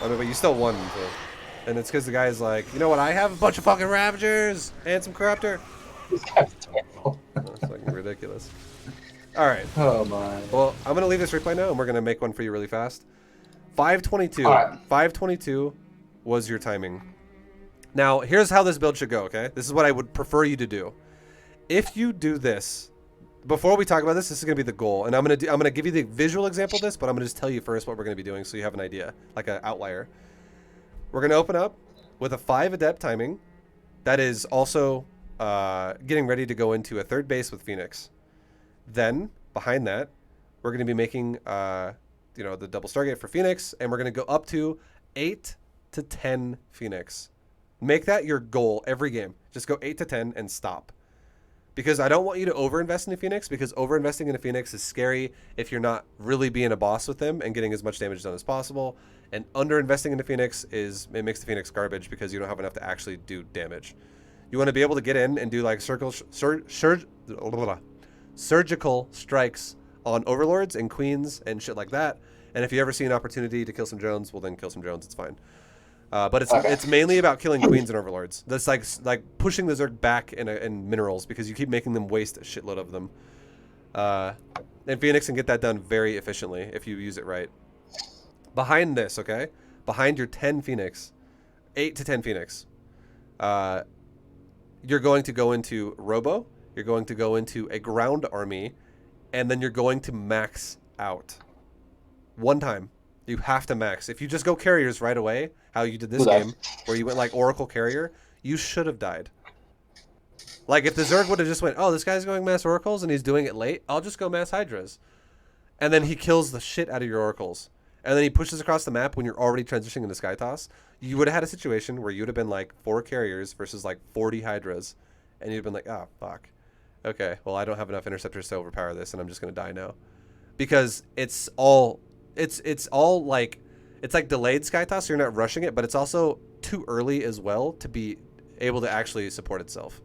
I mean, but you still won, so. And it's because the guy's like, you know what, I have a bunch of fucking Ravagers and some Corruptor. This guy's terrible. That's fucking ridiculous. All right. Oh my. Well, I'm gonna leave this replay now, and we're gonna make one for you really fast. 522. All right. 522 was your timing. Now, here's how this build should go. Okay, this is what I would prefer you to do. If you do this, before we talk about this, this is gonna be the goal, and I'm gonna give you the visual example of this, but I'm gonna just tell you first what we're gonna be doing, so you have an idea, like an outlier. We're gonna open up with a 5 Adept timing. That is also getting ready to go into a 3rd base with Phoenix. Then behind that, we're going to be making you know, the double Stargate for Phoenix, and we're going to go up to 8 to 10 Phoenix. Make that your goal every game. Just go 8 to 10 and stop. Because I don't want you to overinvest in a Phoenix, because overinvesting in a Phoenix is scary if you're not really being a boss with them and getting as much damage done as possible. And underinvesting in a Phoenix it makes the Phoenix garbage because you don't have enough to actually do damage. You want to be able to get in and do like surgical strikes on Overlords and Queens and shit like that. And if you ever see an opportunity to kill some drones, well then kill some drones. It's fine. But it's mainly about killing Queens and Overlords. That's like pushing the Zerg back in minerals, because you keep making them waste a shitload of them. And Phoenix can get that done very efficiently if you use it right. Behind this, okay? Behind your 10 Phoenix, 8 to 10 Phoenix, you're going to go into Robo, you're going to go into a ground army, and then you're going to max out. One time. You have to max. If you just go carriers right away, how you did this game, where you went like Oracle Carrier, you should have died. Like if the Zerg would have just went, oh, this guy's going mass Oracles and he's doing it late, I'll just go mass Hydras. And then he kills the shit out of your Oracles. And then he pushes across the map when you're already transitioning into Sky Toss. You would have had a situation where you'd have been like 4 carriers versus like 40 Hydras. And you'd have been like, oh, fuck. Okay, well, I don't have enough interceptors to overpower this, and I'm just going to die now. Because it's all like, it's like delayed Sky Toss, so you're not rushing it, but it's also too early as well to be able to actually support itself.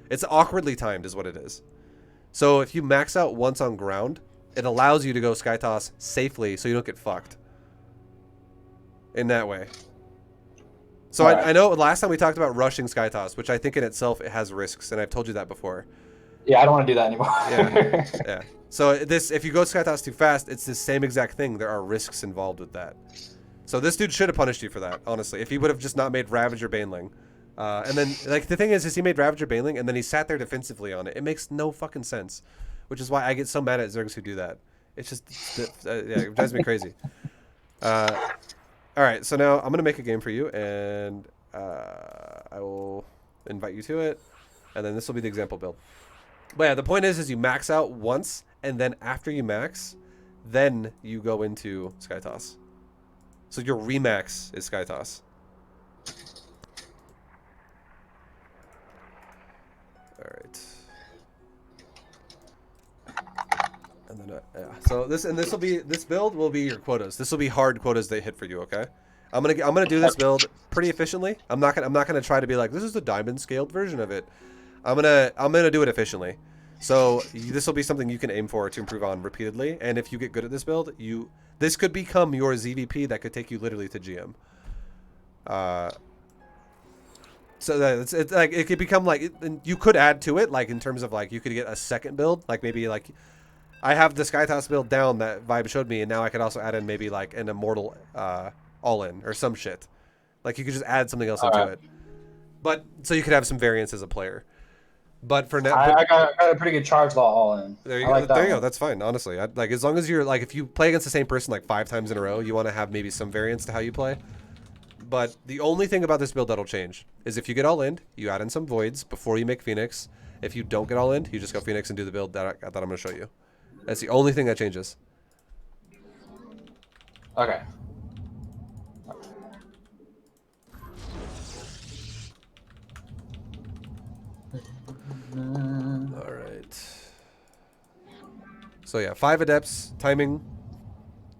It's awkwardly timed is what it is. So if you max out once on ground, it allows you to go Sky Toss safely so you don't get fucked. In that way. So I know last time we talked about rushing Sky Toss, which I think in itself it has risks, and I've told you that before. Yeah, I don't want to do that anymore. Yeah, yeah. So if you go Sky Toss too fast, it's the same exact thing. There are risks involved with that. So this dude should have punished you for that, honestly. If he would have just not made Ravager Baneling. And then, like, the thing is he made Ravager Baneling, and then he sat there defensively on it. It makes no fucking sense. Which is why I get so mad at Zergs who do that. It's just, yeah, it drives me crazy. Alright, so now I'm going to make a game for you, and I will invite you to it. And then this will be the example build. But yeah, the point is you max out once, and then after you max, then you go into Sky Toss. So your remax is Sky Toss. Alright. And then Yeah. So this build will be your quotas. This will be hard quotas they hit for you. Okay. I'm gonna do this build pretty efficiently. I'm not gonna try to be like, this is the diamond scaled version of it. I'm gonna do it efficiently. So this will be something you can aim for to improve on repeatedly. And if you get good at this build, this could become your ZVP that could take you literally to GM. So that it's like it could become like you could add to it, like in terms of like you could get a second build, like maybe like I have the Skytoss build down that ViBE showed me, and now I could also add in maybe like an immortal all-in or some shit. Like you could just add something else into it. But so you could have some variance as a player. But for now, I got a pretty good charge law all in. there you I like go. There you that go. one. That's fine. Honestly, like as long as you're like if you play against the same person like 5 times in a row, you want to have maybe some variance to how you play. But the only thing about this build that'll change is if you get all in, you add in some voids before you make Phoenix. If you don't get all in, you just go Phoenix and do the build that I'm going to show you. That's the only thing that changes. Okay. All right. So yeah, 5 adepts timing.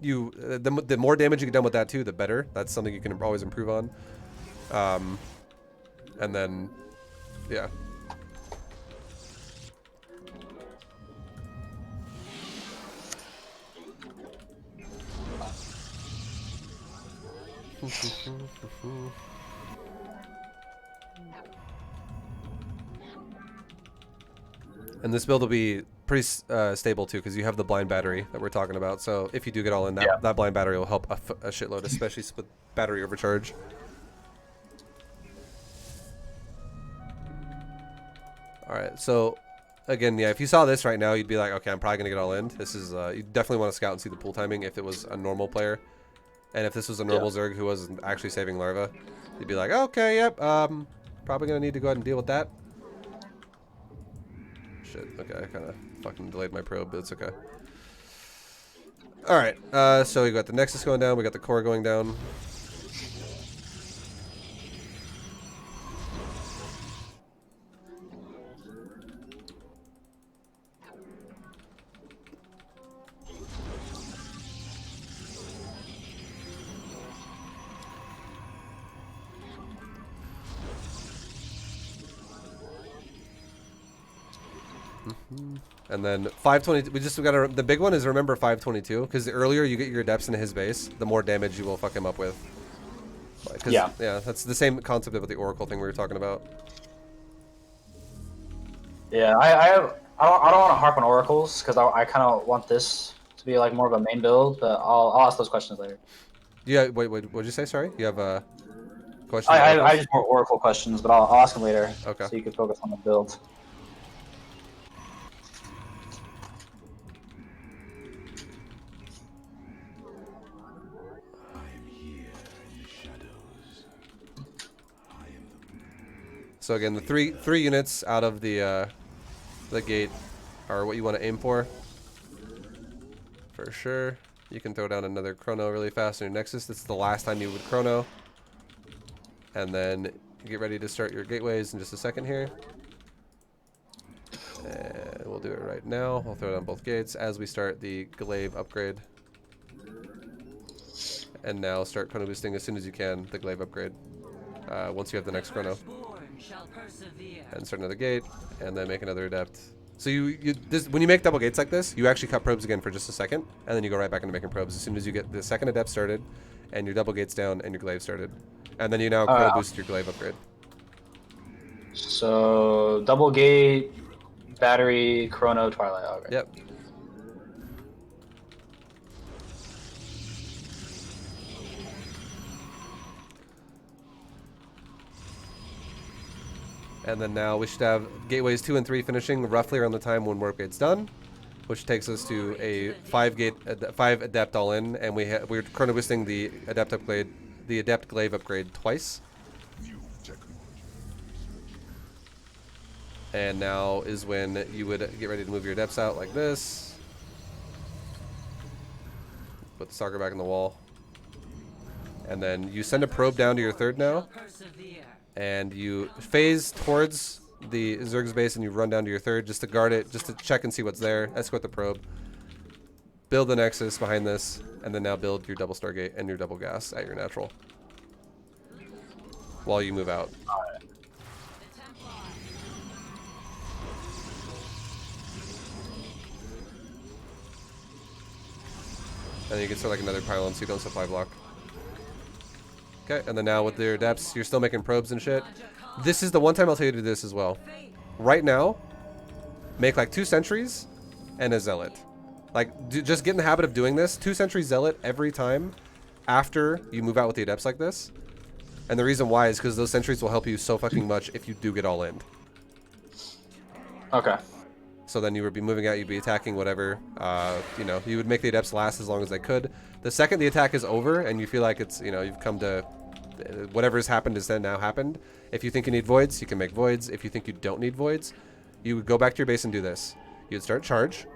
The more damage you get done with that too, the better. That's something you can always improve on. And then, yeah. And this build will be pretty stable too, because you have the blind battery that we're talking about. So if you do get all in, that blind battery will help a shitload, especially with battery overcharge. All right, so again, yeah, if you saw this right now, you'd be like, okay, I'm probably gonna get all in. This is you definitely want to scout and see the pool timing if it was a normal player, and if this was a normal Zerg who wasn't actually saving larva, you'd be like, okay, yep, probably gonna need to go ahead and deal with that. Shit, okay, I kind of fucking delayed my probe, but it's okay. All right, so we got the Nexus going down, we got the core going down. And then 520, we gotta, the big one is remember 522, because the earlier you get your adepts into his base, the more damage you will fuck him up with. Yeah, that's the same concept of the Oracle thing we were talking about. Yeah, I don't want to harp on Oracles, because I kind of want this to be like more of a main build, but I'll ask those questions later. Yeah, wait, what'd you say? Sorry? You have a question? I just more Oracle questions, but I'll ask them later. Okay. So you can focus on the build. So again, the three units out of the gate are what you want to aim for sure. You can throw down another chrono really fast in your Nexus. This is the last time you would chrono. And then get ready to start your gateways in just a second here. And we'll do it right now. I'll throw down both gates as we start the glaive upgrade. And now start chrono boosting as soon as you can the glaive upgrade. Once you have the next chrono. And start another gate, and then make another adept. So when you make double gates like this, you actually cut probes again for just a second, and then you go right back into making probes as soon as you get the second adept started, and your double gates down, and your glaive started. And then you now chrono boost your glaive upgrade. So double gate, battery, chrono, twilight. Okay. Yep. And then now we should have gateways 2 and 3 finishing roughly around the time when warp gate's done, which takes us to a 5 adept all in, and we're chrono boosting the adept upgrade, the adept glaive upgrade twice. And now is when you would get ready to move your adepts out like this. Put the stalker back in the wall. And then you send a probe down to your third now. And you phase towards the Zerg's base and you run down to your third just to guard it, just to check and see what's there. Escort the probe. build the Nexus behind this, and then now build your double Stargate and your double gas at your natural while you move out. And then you can start like another pylon so you don't supply block. Okay, and then now with your depths, you're still making probes and shit. This is the one time I'll tell you to do this as well. Right now, make like 2 sentries and a zealot. Like, just get in the habit of doing this. 2 sentry zealot every time after you move out with the adepts like this. And the reason why is because those sentries will help you so fucking much if you do get all in. Okay. So then you would be moving out, you'd be attacking whatever. You know, you would make the adepts last as long as they could. The second the attack is over and you feel like it's, you know, you've come to whatever's happened is then now happened. If you think you need voids, you can make voids. If you think you don't need voids, you would go back to your base and do this. You'd start charge.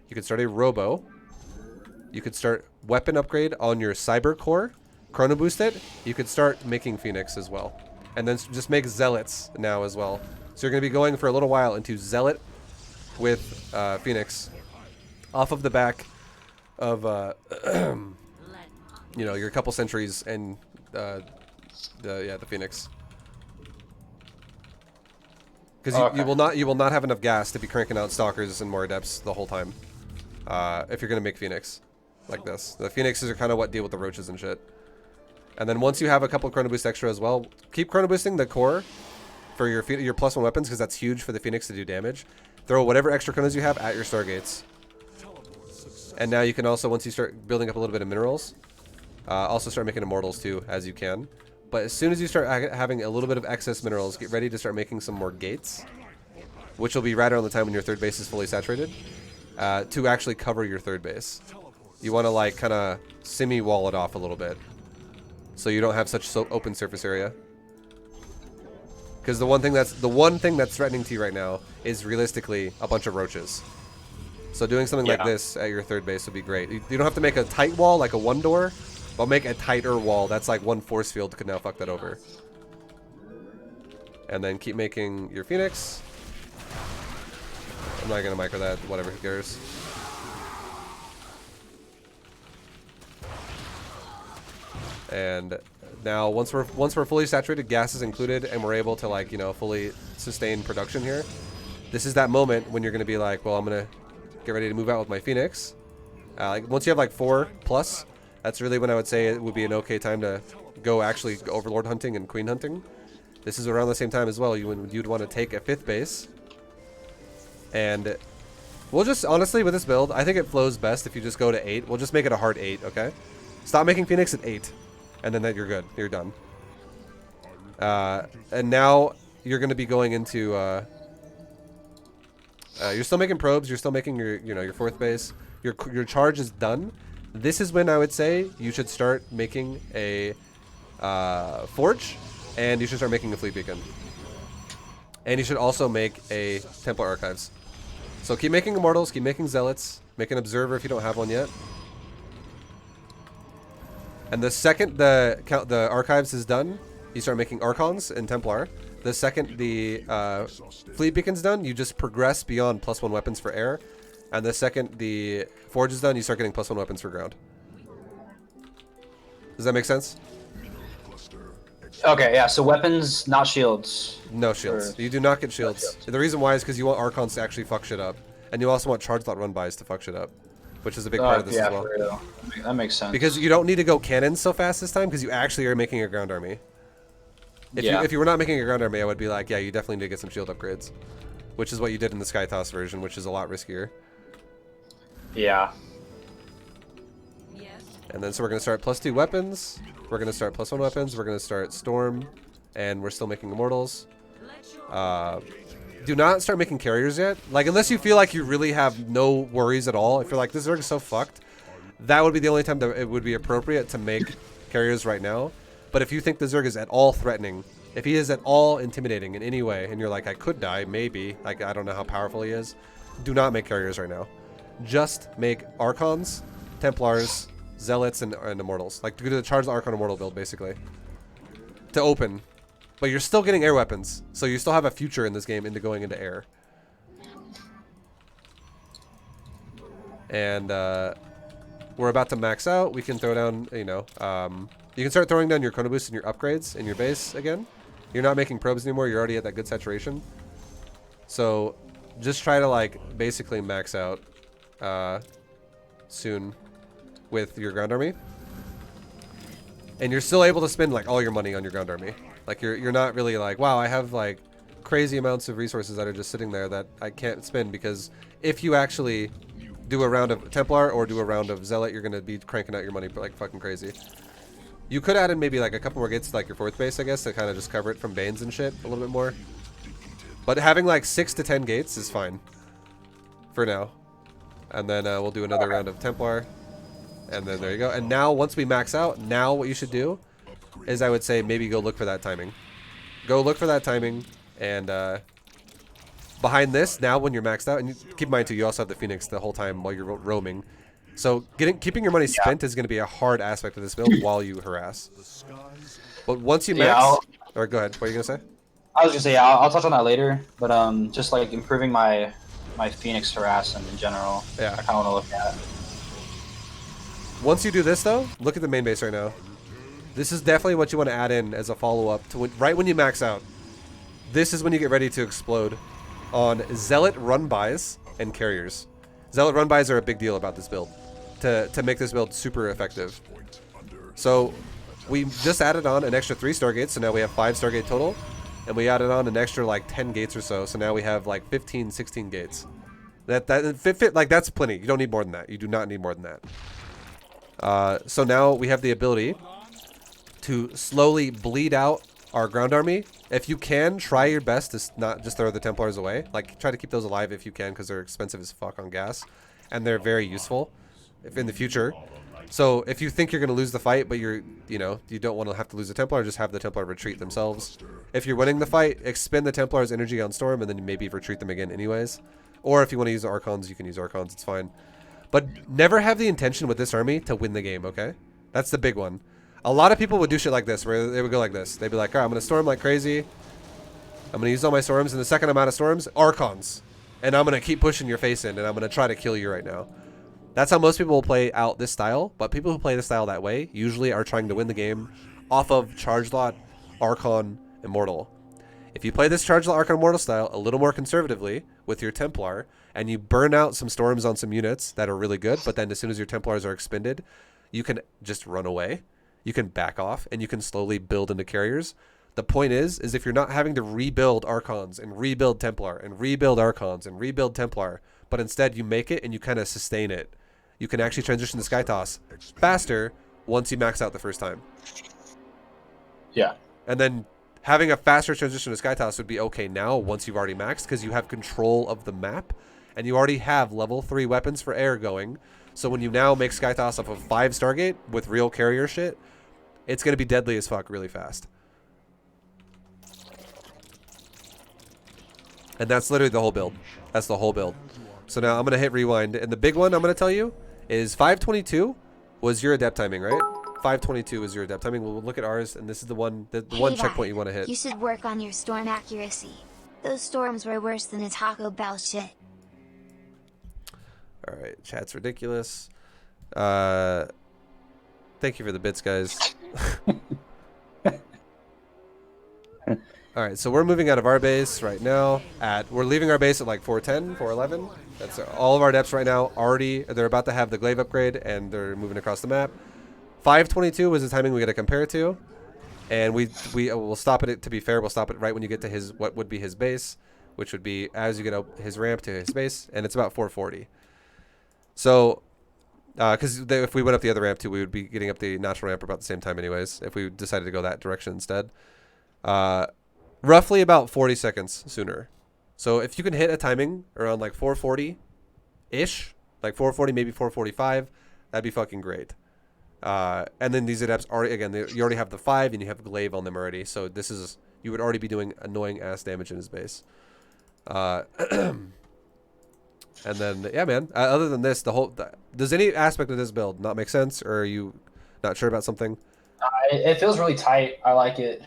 You could start a robo. You could start weapon upgrade on your cyber core. Chrono boost it. You could start making Phoenix as well. And then just make zealots now as well. So you're going to be going for a little while into zealot with Phoenix off of the back of you know, your couple sentries and the Phoenix. Because you will not have enough gas to be cranking out stalkers and more adepts the whole time. If you're gonna make Phoenix like this, the Phoenixes are kind of what deal with the roaches and shit. And then once you have a couple chrono boost extra as well, keep chrono boosting the core for your +1 weapons because that's huge for the Phoenix to do damage. Throw whatever extra chronos you have at your Stargates. And now you can also, once you start building up a little bit of minerals, also start making immortals too, as you can. But as soon as you start having a little bit of excess minerals, get ready to start making some more gates, which will be right around the time when your third base is fully saturated, to actually cover your third base. You want to like kind of semi-wall it off a little bit, so you don't have such open surface area. Because the one thing that's threatening to you right now is realistically a bunch of roaches. So doing something like this at your third base would be great. You don't have to make a tight wall like a 1 door, but make a tighter wall. That's like 1 force field could now fuck that over. And then keep making your Phoenix. I'm not gonna micro that. Whatever, who cares? And now once we're fully saturated, gas is included, and we're able to like, you know, fully sustain production here. This is that moment when you're gonna be like, well, I'm gonna get ready to move out with my Phoenix. Like once you have like 4+, that's really when I would say it would be an okay time to go actually Overlord hunting and Queen hunting. This is around the same time as well. You'd want to take a 5th base. And we'll just, honestly, with this build, I think it flows best if you just go to 8. We'll just make it a hard 8, okay? Stop making Phoenix at 8. And then you're good. You're done. And now you're going to be going into... you're still making probes. You're still making your, you know, your 4th base. Your charge is done. This is when I would say you should start making a forge, and you should start making a fleet beacon. And you should also make a Templar Archives. So keep making Immortals, keep making Zealots, make an Observer if you don't have one yet. And the second the Archives is done, you start making Archons and Templar. The second the Fleet Beacon's done, you just progress beyond +1 weapons for air. And the second the Forge is done, you start getting +1 weapons for ground. Does that make sense? Okay, yeah, so weapons, not shields. No shields. You do not get shields. No shields. The reason why is because you want Archons to actually fuck shit up. And you also want charge-lot run-bys to fuck shit up. Which is a big part of this as well. For real. That makes sense. Because you don't need to go cannons so fast this time, because you actually are making a ground army. If you were not making a ground army, I would be like, yeah, you definitely need to get some shield upgrades. Which is what you did in the Skytoss version, which is a lot riskier. Yeah. And then so we're going to start +2 weapons. We're going to start +1 weapons. We're going to start Storm. And we're still making Immortals. Do not start making carriers yet. Like, unless you feel like you really have no worries at all. If you're like, this Zerg is so fucked, that would be the only time that it would be appropriate to make carriers right now. But if you think the Zerg is at all threatening, if he is at all intimidating in any way, and you're like, I could die, maybe. Like, I don't know how powerful he is. Do not make carriers right now. Just make Archons, Templars, Zealots, and Immortals. Like, do the charge the Archon Immortal build, basically. To open. But you're still getting air weapons, so you still have a future in this game into going into air. And we're about to max out, we can throw down, you know, you can start throwing down your chrono boost and your upgrades in your base again. You're not making probes anymore. You're already at that good saturation. So just try to like basically max out soon with your ground army. And you're still able to spend like all your money on your ground army. Like you're not really like, wow, I have like crazy amounts of resources that are just sitting there that I can't spend, because if you actually do a round of Templar or do a round of Zealot, you're gonna be cranking out your money like fucking crazy. You could add in maybe like a couple more gates to like your 4th base, I guess, to kind of just cover it from Banes and shit a little bit more. But having like 6 to 10 gates is fine for now. And then we'll do another round of Templar. And then there you go. And now once we max out, now what you should do is, I would say, maybe go look for that timing. Go look for that timing. And behind this, now when you're maxed out, and keep in mind too, you also have the Phoenix the whole time while you're roaming. So keeping your money spent is going to be a hard aspect of this build while you harass. But once you max... Or go ahead. What are you going to say? I was going to say, I'll touch on that later. But just like improving my Phoenix harass and in general, yeah. I kind of want to look at. Once you do this, though, look at the main base right now. This is definitely what you want to add in as a follow-up to right when you max out. This is when you get ready to explode on Zealot run-bys and carriers. Zealot run-bys are a big deal about this build to make this build super effective. So we just added on an extra 3 Stargates, so now we have 5 Stargate total. And we added on an extra like 10 gates or so, so now we have like 15, 16 gates. Like that's plenty. You don't need more than that. You do not need more than that. So now we have the ability to slowly bleed out our ground army. If you can, try your best to not just throw the Templars away. Like, try to keep those alive if you can, because they're expensive as fuck on gas. And they're very useful in the future. So if you think you're going to lose the fight, but you don't want to have to lose the Templar, just have the Templar retreat themselves. If you're winning the fight, expend the Templar's energy on Storm, and then maybe retreat them again anyways. Or if you want to use Archons, you can use Archons, it's fine. But never have the intention with this army to win the game, okay? That's the big one. A lot of people would do shit like this, where they would go like this. They'd be like, all right, I'm going to storm like crazy. I'm going to use all my storms, and the second I'm out of storms, Archons. And I'm going to keep pushing your face in, and I'm going to try to kill you right now. That's how most people will play out this style, but people who play this style that way usually are trying to win the game off of Charge Lot, Archon, Immortal. If you play this Charge Lot, Archon, Immortal style a little more conservatively with your Templar, and you burn out some storms on some units that are really good, but then as soon as your Templars are expended, you can just run away. You can back off, and you can slowly build into carriers. The point is if you're not having to rebuild Archons and rebuild Templar and rebuild Archons and rebuild Templar, but instead you make it and you kind of sustain it, you can actually transition to Sky Toss faster once you max out the first time. Yeah. And then having a faster transition to Sky Toss would be okay now once you've already maxed, because you have control of the map and you already have level 3 weapons for air going. So when you now make Sky Toss off of 5 Stargate with real carrier shit, it's going to be deadly as fuck really fast. And that's literally the whole build. That's the whole build. So now I'm going to hit rewind. And the big one I'm going to tell you is 522 was your adept timing, right? 522 is your adept timing. We'll look at ours, and this is the one checkpoint you want to hit. You should work on your storm accuracy. Those storms were worse than a Taco Bell shit. Alright, chat's ridiculous. Thank you for the bits, guys. Alright, so we're moving out of our base right now. We're leaving our base at like 410, 411. That's all of our depths right now. Already, they're about to have the glaive upgrade, and they're moving across the map. 522 was the timing we got to compare it to. And we'll stop it, to be fair, we'll stop it right when you get to what would be his base, which would be as you get up his ramp to his base, and it's about 440. So, because if we went up the other ramp too, we would be getting up the natural ramp about the same time anyways, if we decided to go that direction instead. Roughly about 40 seconds sooner. So if you can hit a timing around like 440-ish, like 440, maybe 445, that'd be fucking great. And then these adepts already, again, you already have the 5 and you have glaive on them already. So you would already be doing annoying ass damage in his base. And then, yeah, man, other than this, does any aspect of this build not make sense, or are you not sure about something? It feels really tight. I like it.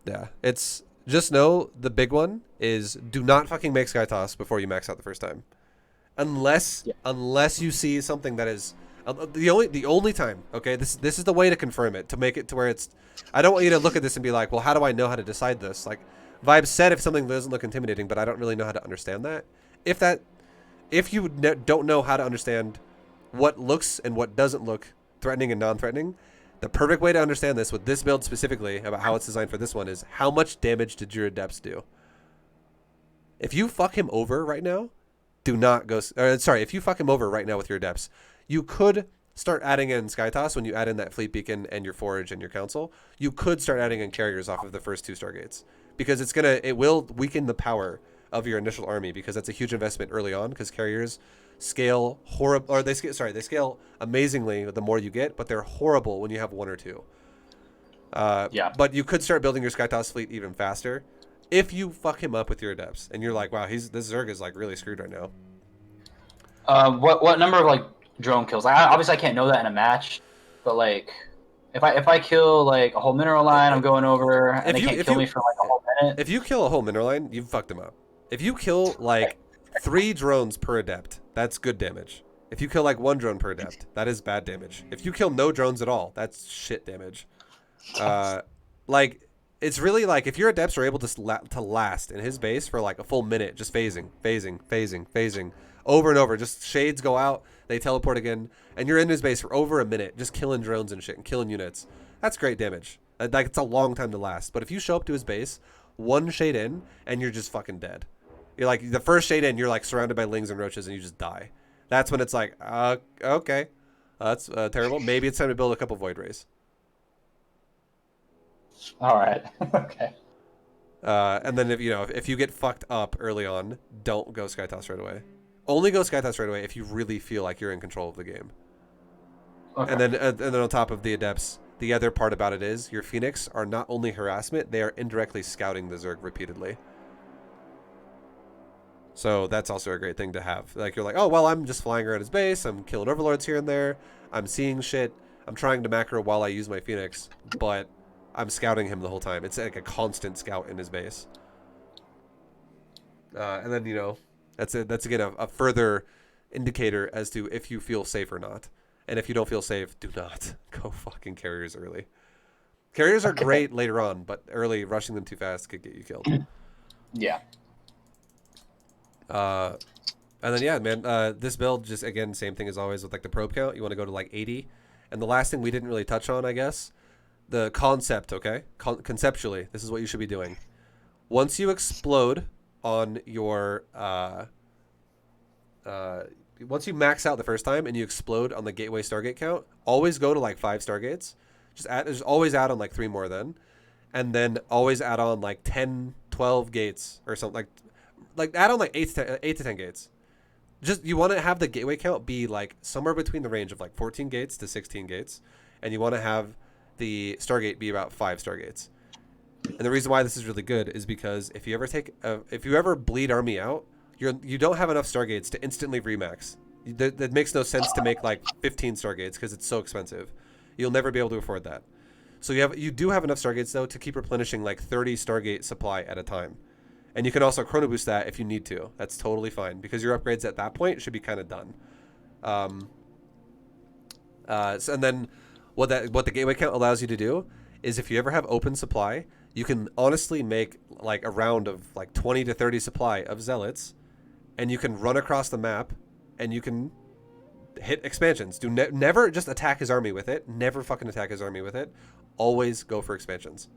Yeah, just know the big one is do not fucking make Sky Toss before you max out the first time. unless you see something that is the only time. Okay, this is the way to confirm it, to make it to where it's. I don't want you to look at this and be like, well, how do I know how to decide this? Like, ViBE said if something doesn't look intimidating, but I don't really know how to understand that. If you don't know how to understand what looks and what doesn't look threatening and non-threatening, the perfect way to understand this with this build specifically about how it's designed for this one is how much damage did your adepts do? If you fuck him over right now, do not go. If you fuck him over right now with your adepts, you could start adding in Sky Toss when you add in that Fleet Beacon and your Forage and your Council. You could start adding in carriers off of the first 2 Stargates because it will weaken the power of your initial army because that's a huge investment early on because carriers scale horrible, or they scale amazingly the more you get, but they're horrible when you have 1 or 2. But you could start building your Sky Toss fleet even faster if you fuck him up with your adepts and you're like, wow, this Zerg is like really screwed right now. What number of like drone kills? Obviously I can't know that in a match, but like if I kill like a whole mineral line, I'm going over, and they can't kill me for like a whole minute. If you kill a whole mineral line, you've fucked him up. If you kill like 3 drones per adept, that's good damage. If you kill like 1 drone per adept, that is bad damage. If you kill no drones at all, that's shit damage. Like, it's really like if your adepts are able to last in his base for like a full minute, just phasing, over and over. Just shades go out, they teleport again, and you're in his base for over a minute, just killing drones and shit and killing units. That's great damage. Like, it's a long time to last. But if you show up to his base, 1 shade in, and you're just fucking dead. You're like, the first shade in, you're like surrounded by lings and roaches, and you just die. That's when it's like, okay, that's terrible. Maybe it's time to build a couple Void Rays. All right. Okay. And then if you get fucked up early on, don't go Sky Toss right away. Only go Sky Toss right away if you really feel like you're in control of the game. Okay. And then on top of the adepts, the other part about it is your Phoenix are not only harassment, they are indirectly scouting the Zerg repeatedly. So that's also a great thing to have. Like, you're like, oh, well, I'm just flying around his base. I'm killing overlords here and there. I'm seeing shit. I'm trying to macro while I use my Phoenix, but I'm scouting him the whole time. It's like a constant scout in his base. And then, that's again a further indicator as to if you feel safe or not. And if you don't feel safe, do not go fucking carriers early. Carriers are great later on, but early rushing them too fast could get you killed. Yeah. And then yeah, man, this build just again same thing as always with like the probe count. You want to go to like 80. And the last thing we didn't really touch on, I guess, the concept. Okay, conceptually, this is what you should be doing. Once you explode on your once you max out the first time and you explode on the gateway Stargate count, always go to like 5 Stargates. Just always add on like 3 more then, and then always add on like 10, 12 gates or something like add on like 8 to 10 gates. Just you want to have the gateway count be like somewhere between the range of like 14 gates to 16 gates, and you want to have the Stargate be about 5 Stargates. And the reason why this is really good is because if you ever bleed army out, you don't have enough Stargates to instantly remax. That makes no sense to make like 15 Stargates because it's so expensive. You'll never be able to afford that. So you do have enough Stargates though to keep replenishing like 30 Stargate supply at a time. And you can also chrono boost that if you need to. That's totally fine because your upgrades at that point should be kind of done. And then what the gateway count allows you to do is if you ever have open supply, you can honestly make like a round of like 20 to 30 supply of zealots, and you can run across the map, and you can hit expansions. Never just attack his army with it. Never fucking attack his army with it. Always go for expansions.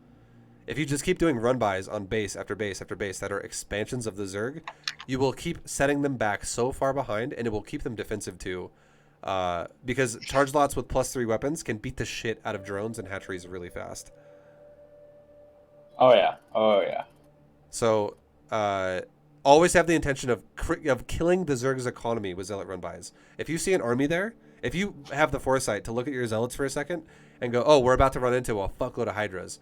If you just keep doing run-bys on base after base after base that are expansions of the Zerg, you will keep setting them back so far behind, and it will keep them defensive too. Because charge lots with +3 weapons can beat the shit out of drones and hatcheries really fast. Oh yeah. So always have the intention of killing the Zerg's economy with zealot run-bys. If you see an army there, if you have the foresight to look at your zealots for a second and go, oh, we're about to run into a fuckload of hydras,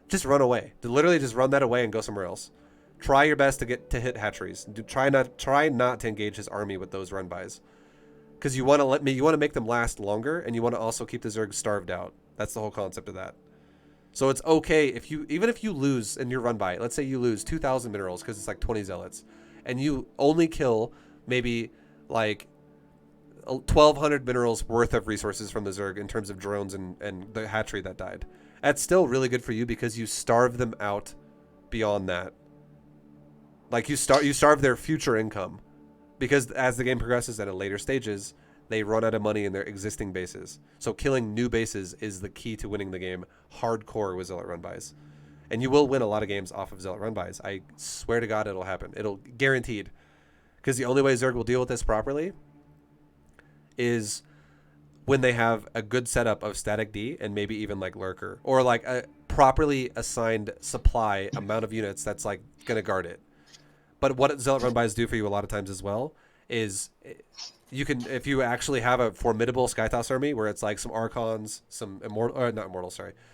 just run away. Literally just run that away and go somewhere else. Try your best to hit hatcheries. Try not to engage his army with those run-bys. Because you want to make them last longer, and you want to also keep the Zerg starved out. That's the whole concept of that. So it's okay even if you lose in your run-by, let's say you lose 2,000 minerals because it's like 20 zealots, and you only kill maybe like 1,200 minerals worth of resources from the Zerg in terms of drones and the hatchery that died. That's still really good for you because you starve them out beyond that. Like you starve their future income, because as the game progresses at a later stages, they run out of money in their existing bases. So killing new bases is the key to winning the game hardcore with Zealot run-bys. And you will win a lot of games off of Zealot run-bys. I swear to God it'll happen. It'll guaranteed. Because the only way Zerg will deal with this properly is when they have a good setup of static D and maybe even like Lurker. Or like a properly assigned supply amount of units that's like going to guard it. But what Zealot run-bys do for you a lot of times as well is you can, if you actually have a formidable Skytoss army where it's like some Archons, some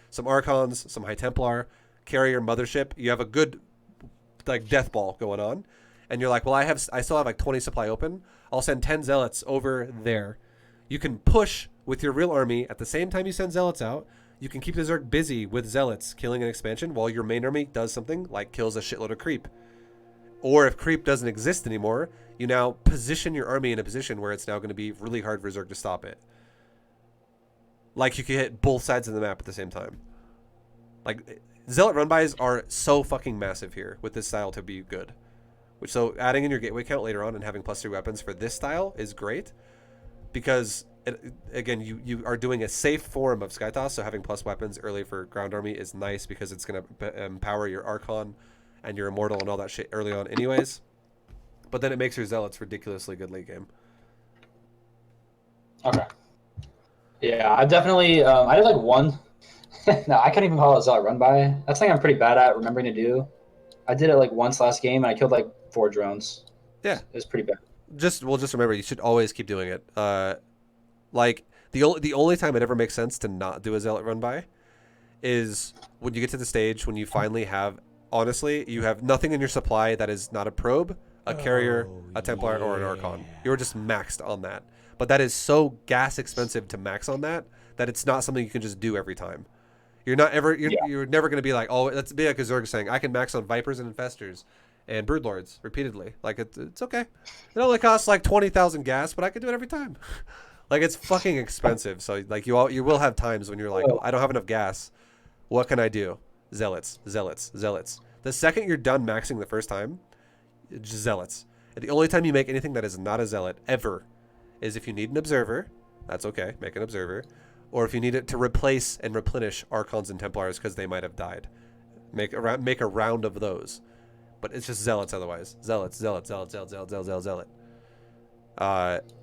some Archons, some High Templar, carrier, mothership, you have a good like death ball going on, and you're like, well, I still have like 20 supply open. I'll send 10 Zealots over there. You can push with your real army at the same time you send Zealots out. You can keep the Zerg busy with Zealots killing an expansion while your main army does something like kills a shitload of creep. Or if creep doesn't exist anymore, you now position your army in a position where it's now going to be really hard for Zerg to stop it. Like you can hit both sides of the map at the same time. Like Zealot run-bys are so fucking massive here with this style to be good. So adding in your gateway count later on and having +3 weapons for this style is great. Because, again, you are doing a safe form of Skytoss, so having plus weapons early for ground army is nice because it's going to empower your Archon and your Immortal and all that shit early on anyways. But then it makes your Zealots ridiculously good late game. Okay. Yeah, I definitely, I did like one. No, I can't even call it a Zealot run-by. That's something I'm pretty bad at remembering to do. I did it like once last game, and I killed like 4 drones. Yeah. It was pretty bad. Just remember, you should always keep doing it. Like, the only time it ever makes sense to not do a Zealot run-by is when you get to the stage when you finally have, honestly, you have nothing in your supply that is not a probe, a carrier, a Templar, or an Archon. You're just maxed on that. But that is so gas expensive to max on that it's not something you can just do every time. You're never going to be like, oh, let's be like a Zerg saying, I can max on Vipers and Infestors and Broodlords repeatedly. Like, it's okay. It only costs like 20,000 gas, but I can do it every time. Like, it's fucking expensive. So, like, you will have times when you're like, oh, I don't have enough gas. What can I do? Zealots, Zealots, Zealots. The second you're done maxing the first time, just Zealots. And the only time you make anything that is not a Zealot ever is if you need an Observer. That's okay. Make an Observer. Or if you need it to replace and replenish Archons and Templars because they might have died. Make a round of those. But it's just Zealots otherwise. Zealots, Zealots, Zealots, Zealots, Zealots, Zealots, Zealot.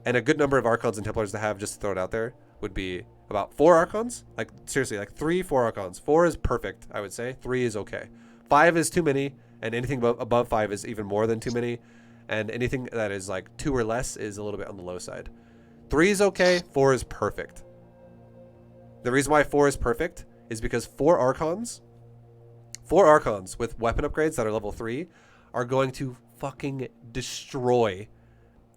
And a good number of Archons and Templars to have, just to throw it out there, would be about 4 Archons. Like, seriously, like 4 Archons. 4 is perfect, I would say. 3 is okay. 5 is too many, and anything above 5 is even more than too many. And anything that is like 2 or less is a little bit on the low side. 3 is okay. 4 is perfect. The reason why 4 is perfect is because 4 Archons with weapon upgrades that are level 3 are going to fucking destroy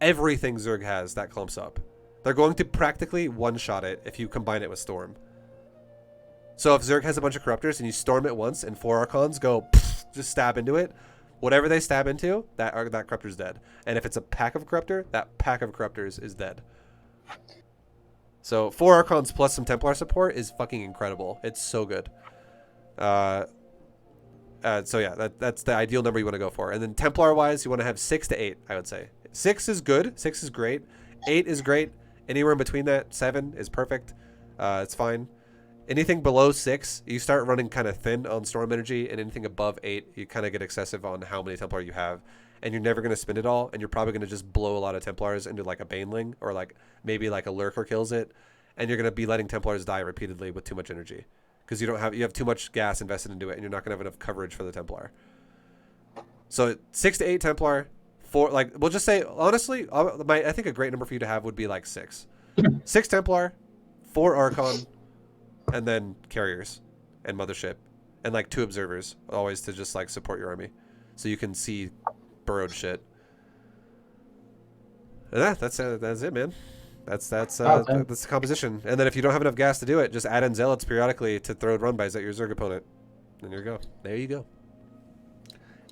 everything Zerg has that clumps up. They're going to practically one-shot it if you combine it with Storm. So if Zerg has a bunch of Corruptors and you Storm it once and 4 Archons go just stab into it, whatever they stab into, that Corruptor's dead. And if it's a pack of Corruptor, that pack of Corruptors is dead. So 4 Archons plus some Templar support is fucking incredible. It's so good. So yeah, that's the ideal number you want to go for. And then Templar wise, you want to have 6 to 8, I would say. 6 is good. 6 is great. 8 is great. Anywhere in between that, 7 is perfect. It's fine. Anything below 6, you start running kind of thin on Storm energy, and anything above 8, you kind of get excessive on how many Templar you have. And you're never going to spend it all, and you're probably going to just blow a lot of Templars into like a Baneling, or like maybe like a Lurker kills it, and you're going to be letting Templars die repeatedly with too much energy. Because you have too much gas invested into it, and you're not going to have enough coverage for the Templar. So 6 to 8 Templar, 4, like, we'll just say, honestly, I think a great number for you to have would be like 6. 6 Templar, 4 Archon, and then carriers and mothership, and like 2 observers, always to just like support your army, so you can see burrowed shit. And that's it, man. That's the composition. And then if you don't have enough gas to do it, just add in Zealots periodically to throw run-bys at your Zerg opponent. And there you go.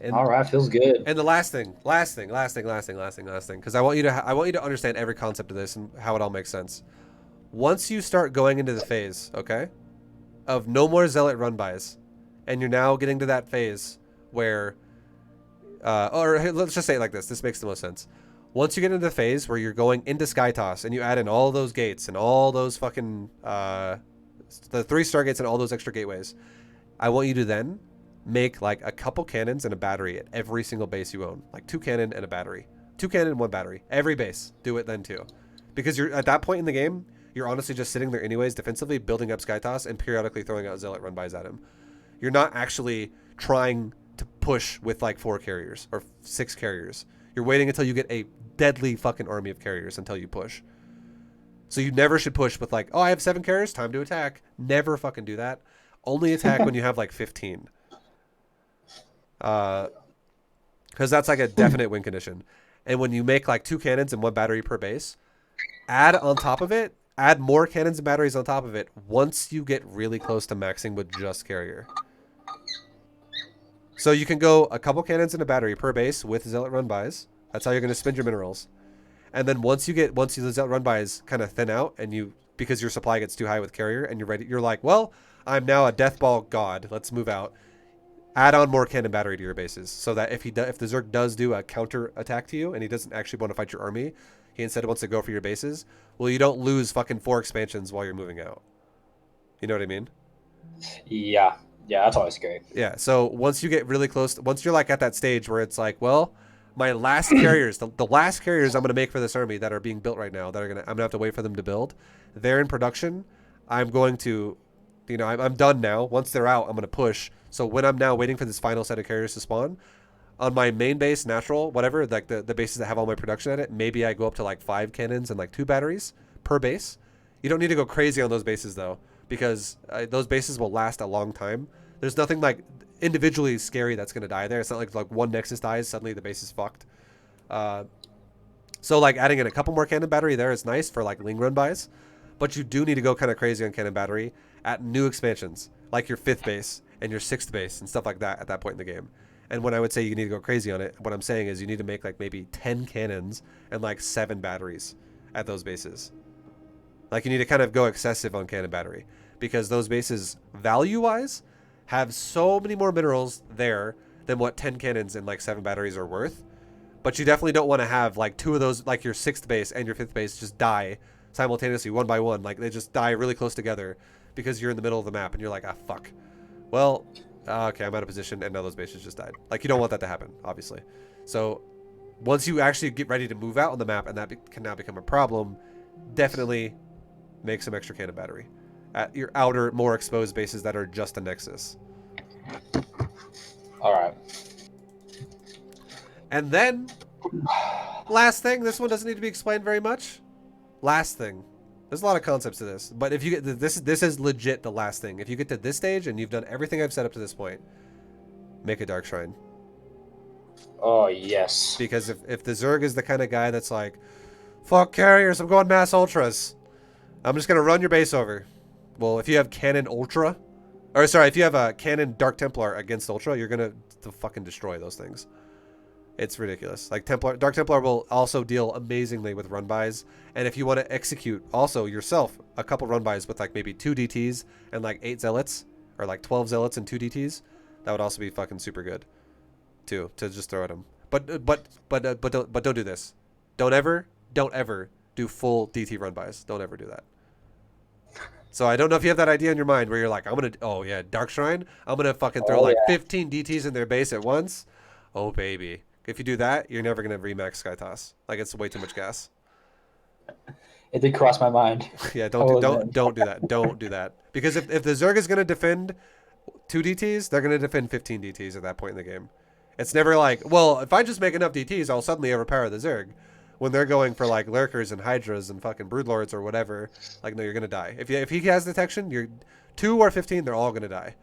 And All right, feels good. and the last thing, because I want you to understand every concept of this and how it all makes sense. Once you start going into the phase, okay, of no more zealot run bys, and you're now getting to that phase where, or let's just say it like this. This makes the most sense. Once you get into the phase where you're going into Sky Toss and you add in all those gates and all those fucking the 3-star gates and all those extra gateways, I want you to then make like a couple cannons and a battery at every single base you own. Like 2 cannon and a battery. 2 cannon and 1 battery. Every base. Do it then too. Because you're at that point in the game, you're honestly just sitting there anyways, defensively, building up Sky Toss and periodically throwing out Zealot run-bys at him. You're not actually trying to push with like 4 carriers or 6 carriers. You're waiting until you get a deadly fucking army of carriers until you push. So you never should push with like, oh, I have 7 carriers, time to attack. Never fucking do that. Only attack when you have like 15. Because that's like a definite win condition. And when you make like 2 cannons and 1 battery per base, add on top of it, add more cannons and batteries on top of it once you get really close to maxing with just carrier. So you can go a couple cannons and a battery per base with Zealot run-bys. That's how you're going to spend your minerals. And then once the Zealot run-bys kind of thin out and because your supply gets too high with carrier and you're ready, you're like, well, I'm now a death ball god. Let's move out. Add on more cannon battery to your bases so that if the Zerg does do a counter attack to you and he doesn't actually want to fight your army, he instead wants to go for your bases, well, you don't lose fucking 4 expansions while you're moving out. You know what I mean? Yeah, that's always scary. Yeah, so once you get really close, once you're like at that stage where it's like, well, my last carriers, the last carriers I'm going to make for this army that are being built right now, I'm going to have to wait for them to build. They're in production. I'm going to, I'm done now. Once they're out, I'm going to push. So when I'm now waiting for this final set of carriers to spawn, on my main base, natural, whatever, like the bases that have all my production at it, maybe I go up to like 5 cannons and like 2 batteries per base. You don't need to go crazy on those bases though, because those bases will last a long time. There's nothing like individually scary that's going to die there. It's not like one Nexus dies, suddenly the base is fucked. So like adding in a couple more cannon battery there is nice for like Ling run buys, but you do need to go kind of crazy on cannon battery at new expansions, like your 5th base and your 6th base and stuff like that at that point in the game. And when I would say you need to go crazy on it, what I'm saying is you need to make like maybe 10 cannons and like 7 batteries at those bases. Like you need to kind of go excessive on cannon battery because those bases value-wise have so many more minerals there than what 10 cannons and like 7 batteries are worth. But you definitely don't want to have like 2 of those, like your 6th base and your 5th base just die simultaneously, one by one. Like they just die really close together because you're in the middle of the map and you're like, ah, fuck. Well, okay, I'm out of position and now those bases just died. Like you don't want that to happen, obviously. So once you actually get ready to move out on the map and that can now become a problem, definitely make some extra cannon battery at your outer, more exposed bases that are just a Nexus. All right. And then, last thing, this one doesn't need to be explained very much. Last thing. There's a lot of concepts to this, but if you get this is legit the last thing. If you get to this stage and you've done everything I've set up to this point, make a Dark Shrine. Oh, yes. Because if the Zerg is the kind of guy that's like, fuck carriers, I'm going mass ultras. I'm just going to run your base over. Well, if you have Cannon Ultra, or sorry, if you have a Cannon Dark Templar against Ultra, you're going to fucking destroy those things. It's ridiculous. Like Dark Templar will also deal amazingly with run-bys. And if you want to execute also yourself a couple run-bys with like maybe 2 DTs and like 8 Zealots, or like 12 Zealots and 2 DTs, that would also be fucking super good too, to just throw at them. But don't do this. Don't ever do full DT run-bys. Don't ever do that. So I don't know if you have that idea in your mind where you're like, oh yeah, Dark Shrine, I'm going to fucking throw 15 DTs in their base at once. Oh baby. If you do that, you're never going to remax Sky Toss. Like it's way too much gas. It did cross my mind. Yeah, don't do that. Don't do that. Because if the Zerg is going to defend 2 DTs, they're going to defend 15 DTs at that point in the game. It's never like, well, if I just make enough DTs, I'll suddenly overpower the Zerg. When they're going for like Lurkers and Hydras and fucking Broodlords or whatever, like no, you're going to die. If he has detection, you're 2 or 15, they're all going to die.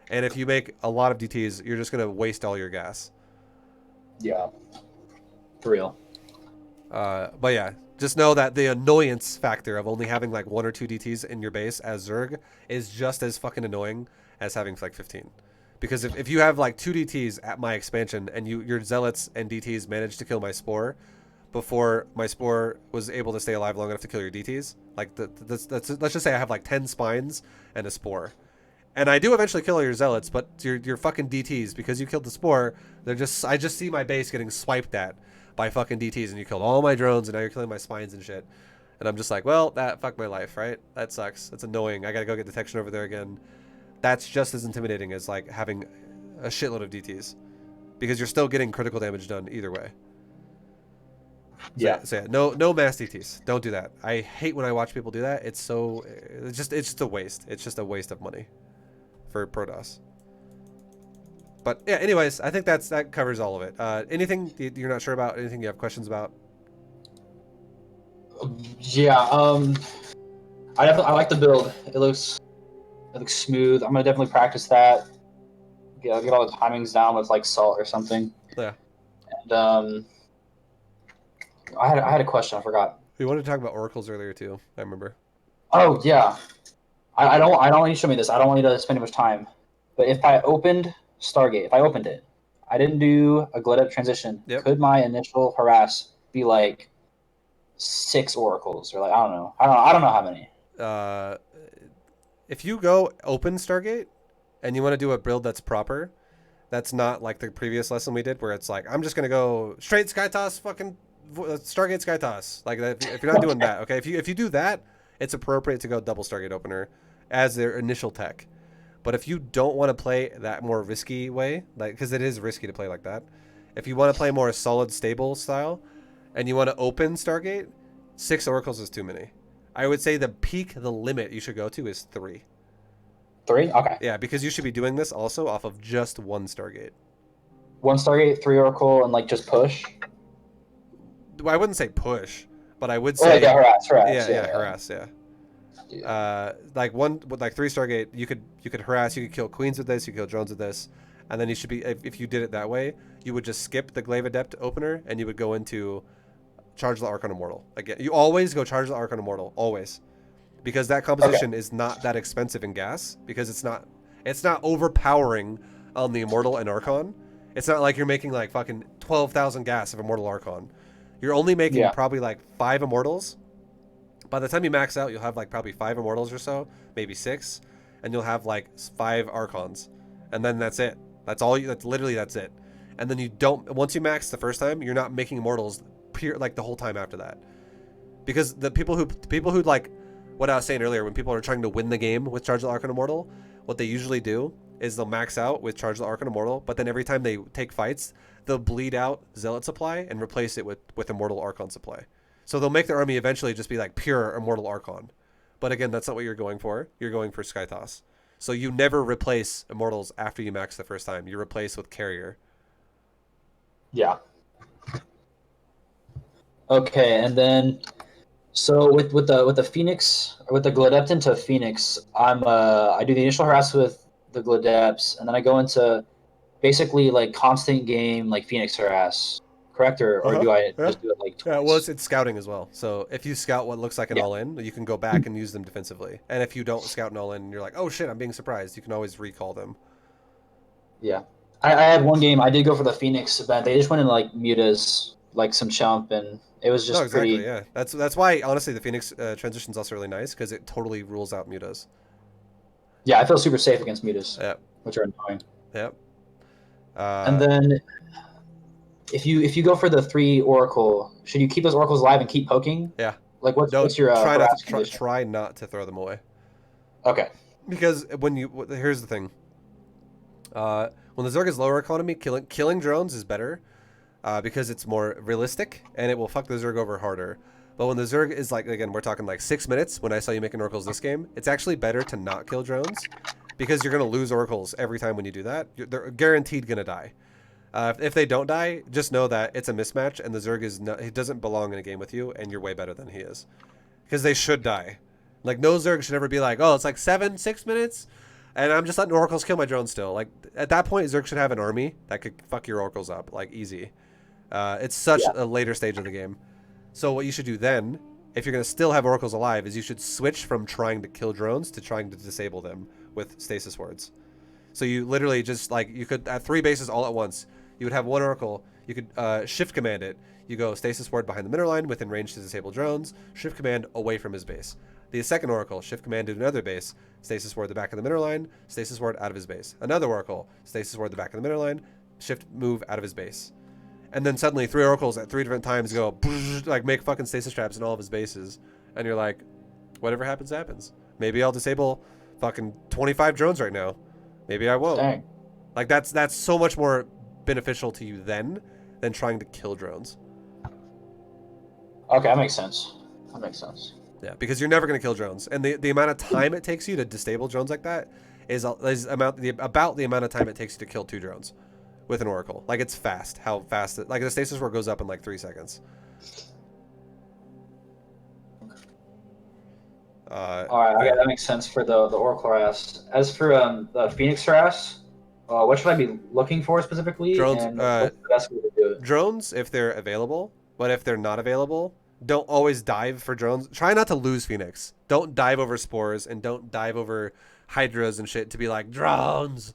And if you make a lot of DTs, you're just going to waste all your gas. Yeah, for real. But yeah, just know that the annoyance factor of only having like 1 or 2 DTs in your base as Zerg is just as fucking annoying as having like 15. Because if you have like 2 DTs at my expansion and your zealots and DTs managed to kill my spore before my spore was able to stay alive long enough to kill your DTs, like let's just say I have like 10 spines and a spore, and I do eventually kill all your zealots, but your fucking DTs, because you killed the spore, I just see my base getting swiped at by fucking DTs, and you killed all my drones, and now you're killing my spines and shit. And I'm just like, well, that fucked my life, right? That sucks. That's annoying. I gotta go get detection over there again. That's just as intimidating as like having a shitload of DTs, because you're still getting critical damage done either way. Yeah. So yeah, no mass DTs. Don't do that. I hate when I watch people do that. It's just a waste. It's just a waste of money for Protoss. But yeah, anyways, I think that covers all of it. Anything you're not sure about? Anything you have questions about? Yeah. I like the build. It looks smooth. I'm gonna definitely practice that. Get all the timings down with like salt or something. Yeah. And I had a question. I forgot. We wanted to talk about oracles earlier too. I remember. Oh yeah. I don't want you to show me this. I don't want you to spend too much time. But if I opened Stargate, if I opened it, I didn't do a glide up transition. Yep. Could my initial harass be like 6 oracles or like I don't know. I don't know how many. If you go open Stargate and you want to do a build that's proper, that's not like the previous lesson we did where it's like, I'm just going to go straight sky toss, fucking Stargate sky toss. Like if you're not doing that, okay? If you do that, it's appropriate to go double Stargate opener as their initial tech. But if you don't want to play that more risky way, like because it is risky to play like that, if you want to play more solid stable style and you want to open Stargate, 6 oracles is too many. I would say the limit you should go to is 3. 3? Okay. Yeah, because you should be doing this also off of just 1 Stargate. 1 Stargate, 3 oracle, and like just push. Well, I wouldn't say push, but I would Oh, say harass. Yeah, harass. Yeah. Like 3 Stargate, you could harass, you could kill queens with this, you could kill drones with this, and then you should be, if you did it that way, you would just skip the Glaive Adept opener and you would go into Charge the Archon Immortal. Again, you always go Charge the Archon Immortal, always, because that composition is not that expensive in gas, because it's not overpowering on the Immortal and Archon. It's not like you're making like fucking 12,000 gas of Immortal Archon. You're only making probably like 5 Immortals. By the time you max out, you'll have like probably 5 Immortals or so, maybe 6, and you'll have like 5 Archons, and then that's it. That's it. And then once you max the first time, you're not making Immortals like the whole time after that, because the people who like what I was saying earlier, when people are trying to win the game with Charge the Archon Immortal, what they usually do is they'll max out with Charge the Archon Immortal, but then every time they take fights, they'll bleed out Zealot supply and replace it with Immortal Archon supply. So they'll make their army eventually just be like pure Immortal Archon. But again, that's not what you're going for. You're going for Sky Toss. So you never replace Immortals after you max the first time. You replace with Carrier. Yeah. Okay, and then so with the Phoenix, with the Gladepton to Phoenix, I do the initial harass with the Gladeps, and then I go into basically like constant game like Phoenix harass, correct? Or do I just do it like twice? Yeah, well, it's scouting as well. So if you scout what looks like an all-in, you can go back and use them defensively. And if you don't scout an all-in, and you're like, oh shit, I'm being surprised, you can always recall them. Yeah. I had one game, I did go for the Phoenix event. They just went in like mutas, like some chump, and it was just exactly, pretty... yeah. That's why, honestly, the Phoenix transition is also really nice, because it totally rules out mutas. Yeah, I feel super safe against mutas, which are annoying. Yep. And then if you go for the 3 oracle, should you keep those oracles alive and keep poking? Yeah. Like what's your try not to throw them away. Okay. Because here's the thing. When the Zerg is lower economy, killing drones is better, because it's more realistic and it will fuck the Zerg over harder. But when the Zerg is like, again, we're talking like 6 minutes. When I saw you making oracles this game, it's actually better to not kill drones, because you're gonna lose oracles every time when you do that. They're guaranteed gonna die. If they don't die, just know that it's a mismatch, and the Zerg he doesn't belong in a game with you, and you're way better than he is, because they should die. Like, no Zerg should ever be like, oh, it's like 6 minutes, and I'm just letting oracles kill my drone still. Like, at that point, Zerg should have an army that could fuck your oracles up, like, easy. It's such a later stage of the game. So what you should do then, if you're going to still have oracles alive, is you should switch from trying to kill drones to trying to disable them with stasis wards. So you literally just like you could at 3 bases all at once. You would have 1 Oracle. You could shift command it. You go stasis ward behind the middle line within range to disable drones. Shift command away from his base. The second Oracle, shift command to another base. Stasis ward the back of the middle line. Stasis ward out of his base. Another Oracle, stasis ward the back of the middle line. Shift move out of his base. And then suddenly 3 Oracles at 3 different times go like make fucking stasis traps in all of his bases. And you're like, whatever happens, happens. Maybe I'll disable fucking 25 drones right now. Maybe I won't. Dang. Like that's so much more beneficial to you then than trying to kill drones. Okay, that makes sense. That makes sense. Yeah, because you're never going to kill drones, and the amount of time it takes you to disable drones like that is about the amount of time it takes you to kill 2 drones with an Oracle. Like it's fast. How fast? Like the stasis ward goes up in like 3 seconds. All right, okay, that makes sense for the Oracle harass. As for the Phoenix harass, what should I be looking for specifically? Drones. And what's the best way to do it? Drones, if they're available, but if they're not available, don't always dive for drones. Try not to lose Phoenix. Don't dive over spores and don't dive over hydras and shit to be like drones.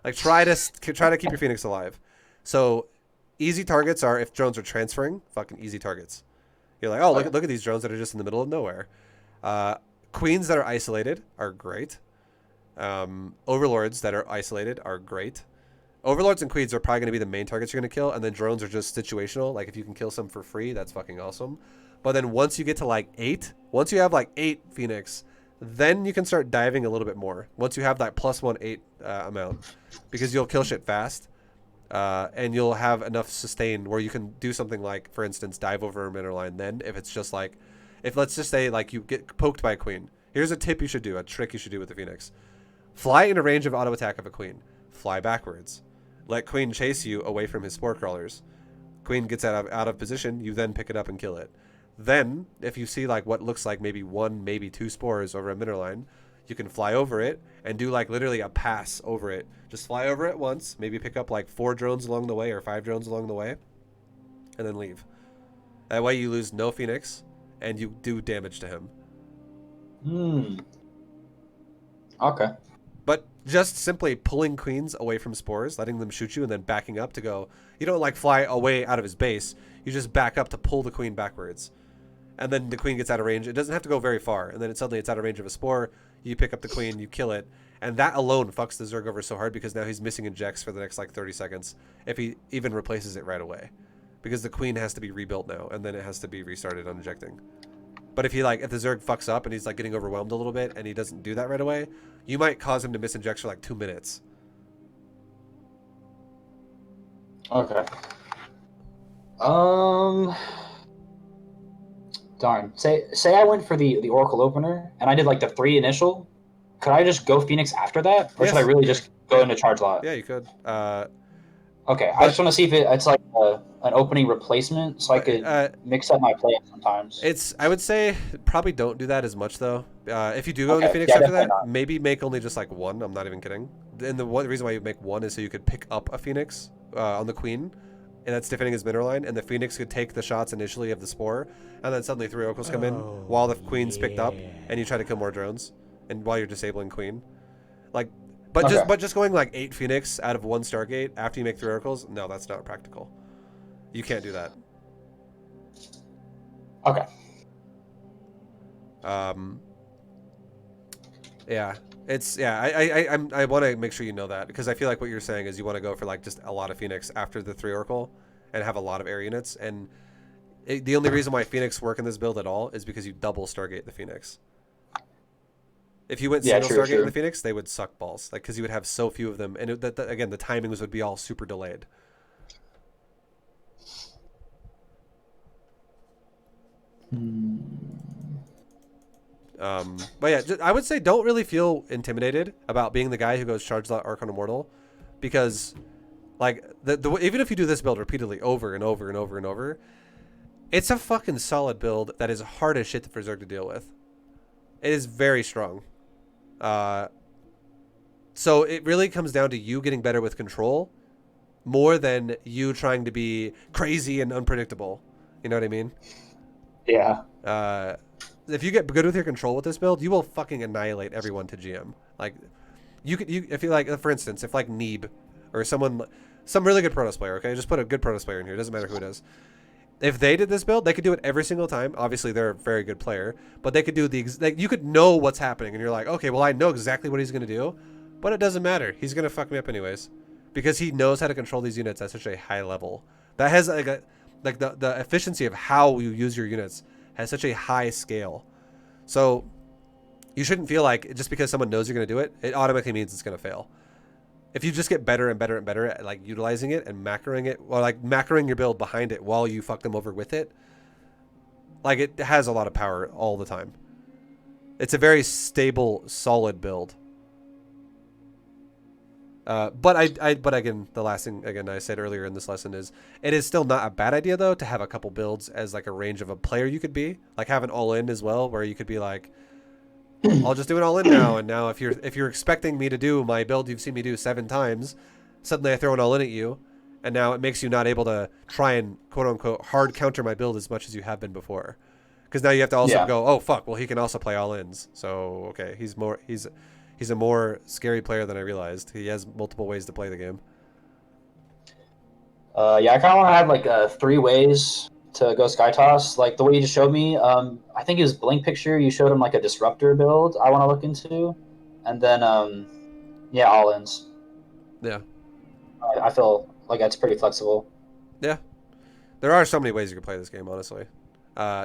Like try to keep your Phoenix alive. So easy targets are if drones are transferring, fucking easy targets. You're like, oh, look at these drones that are just in the middle of nowhere. Queens that are isolated are great. Overlords that are isolated are great. Overlords and queens are probably going to be the main targets you're going to kill, and then drones are just situational. Like if you can kill some for free, that's fucking awesome. But then once you get to like 8, once you have like 8 Phoenix, then you can start diving a little bit more. Once you have that +1 8 amount, because you'll kill shit fast, and you'll have enough sustain where you can do something like, for instance, dive over a middle line. Then if it's just like, if let's just say like you get poked by a queen, here's a tip you should do, a trick you should do with the Phoenix. Fly in a range of auto attack of a queen. Fly backwards. Let queen chase you away from his spore crawlers. Queen gets out of position, you then pick it up and kill it. Then, if you see like what looks like maybe 1, maybe 2 spores over a middle line, you can fly over it and do like literally a pass over it. Just fly over it once, maybe pick up like 4 drones along the way or 5 drones along the way, and then leave. That way you lose no Phoenix and you do damage to him. Okay. But just simply pulling queens away from spores, letting them shoot you, and then backing up to go. You don't like fly away out of his base. You just back up to pull the queen backwards. And then the queen gets out of range. It doesn't have to go very far. And then suddenly it's out of range of a spore. You pick up the queen, you kill it. And that alone fucks the Zerg over so hard because now he's missing injects for the next like 30 seconds. If he even replaces it right away. Because the queen has to be rebuilt now. And then it has to be restarted on injecting. But if the Zerg fucks up and he's like getting overwhelmed a little bit and he doesn't do that right away, you might cause him to miss injects for like 2 minutes. Okay. Darn. Say I went for the Oracle opener and I did like the 3 initial. Could I just go Phoenix after that, or Yes. should I really just go into charge lot? Yeah, you could. Okay, I just want to see if it's like an opening replacement, so I could mix up my play sometimes. I would say probably don't do that as much though. If you do go into Okay, Phoenix yeah, after that, definitely not. maybe make only just like 1. I'm not even kidding. And the reason why you make 1 is so you could pick up a Phoenix on the queen, and that's defending his middle line, and the Phoenix could take the shots initially of the spore, and then suddenly 3 oracles come in while the queen's picked up, and you try to kill more drones, and while you're disabling queen, like. But just going like 8 Phoenix out of 1 Stargate after you make 3 oracles, no, that's not practical. You can't do that. Okay. Yeah, I want to make sure you know that, because I feel like what you're saying is you want to go for like just a lot of Phoenix after the 3 Oracle and have a lot of air units, and the only reason why Phoenix work in this build at all is because you double Stargate the Phoenix. If you went single Stargate in the Phoenix, they would suck balls, like because you would have so few of them, and again the timings would be all super delayed. But yeah, I would say don't really feel intimidated about being the guy who goes charge lot Archon Immortal, because like even if you do this build repeatedly over and over and over and over, it's a fucking solid build that is hard as shit for Zerg to deal with. It is very strong. So it really comes down to you getting better with control more than you trying to be crazy and unpredictable. You know what I mean? Yeah. If you get good with your control with this build, you will fucking annihilate everyone to GM. Like, if you like, for instance, if like Neeb or some really good Protoss player, okay, just put a good Protoss player in here. It doesn't matter who it is. If they did this build, they could do it every single time. Obviously, they're a very good player, but they could do you could know what's happening, and you're like, okay, well, I know exactly what he's gonna do, but it doesn't matter. He's gonna fuck me up anyways, because he knows how to control these units at such a high level. That has the efficiency of how you use your units has such a high scale. So you shouldn't feel like just because someone knows you're gonna do it, it automatically means it's gonna fail. If you just get better and better and better at like utilizing it and macroing it, or like macroing your build behind it while you fuck them over with it, like it has a lot of power all the time. It's a very stable, solid build. But again, the last thing again I said earlier in this lesson is it is still not a bad idea though to have a couple builds as like a range of a player you could be, like have an all in as well, where you could be like, I'll just do an all in now, and now if you're expecting me to do my build you've seen me do 7 times, suddenly I throw an all in at you, and now it makes you not able to try and quote unquote hard counter my build as much as you have been before, because now you have to also go, oh fuck, well he can also play all ins, so okay, he's a more scary player than I realized. He has multiple ways to play the game. Yeah, I kind of want to have like 3 ways to go sky toss, like the way you just showed me. I think it was Blink Picture. You showed him like a disruptor build I want to look into, and then yeah, all ins. Yeah, I feel like that's pretty flexible. yeah. There are so many ways you can play this game, honestly.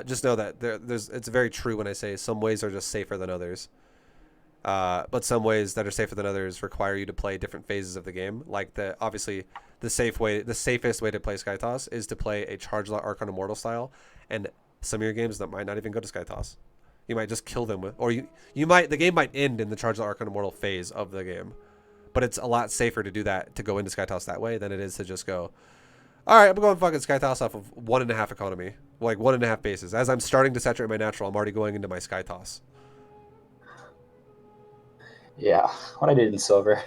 Just know that it's very true when I say some ways are just safer than others. But some ways that are safer than others require you to play different phases of the game. Like obviously the safest way to play Sky Toss is to play a Charge Lot Archon Immortal style, and some of your games that might not even go to Sky Toss. You might just kill them with, or the game might end in the Charge Lot Archon Immortal phase of the game. But it's a lot safer to do that, to go into Sky Toss that way, than it is to just go, all right, I'm going fucking Sky Toss off of 1.5 economy, like 1.5 bases. As I'm starting to saturate my natural, I'm already going into my Sky Toss. Yeah, what I did in silver.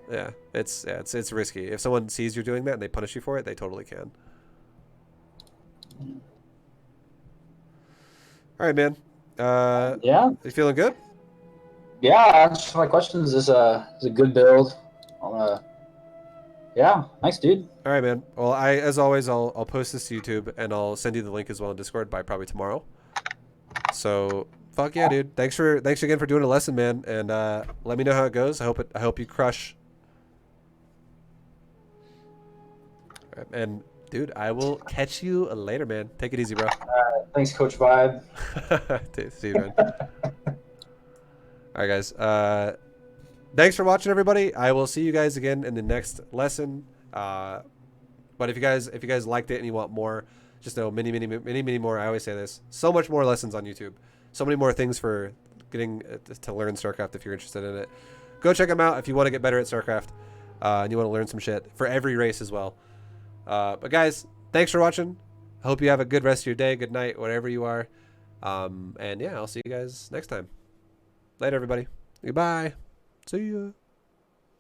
Yeah, it's risky. If someone sees you doing that and they punish you for it, they totally can. All right, man. Yeah. You feeling good? Yeah, answer my questions. Is a good build. Yeah, nice, dude. All right, man. Well, as always, I'll post this to YouTube, and I'll send you the link as well in Discord by probably tomorrow. So fuck yeah, dude. Thanks again for doing a lesson, man. And let me know how it goes. I hope you crush. All right, and dude, I will catch you later, man. Take it easy, bro. Thanks, Coach Vibe. See you, man. All right, guys. Thanks for watching, everybody. I will see you guys again in the next lesson. But if you guys liked it and you want more, just know many more. I always say this. So much more lessons on YouTube. So many more things for getting to learn StarCraft if you're interested in it. Go check them out if you want to get better at StarCraft and you want to learn some shit for every race as well. But guys, thanks for watching. I hope you have a good rest of your day, good night, whatever you are. And yeah, I'll see you guys next time. Later, everybody. Goodbye. See ya.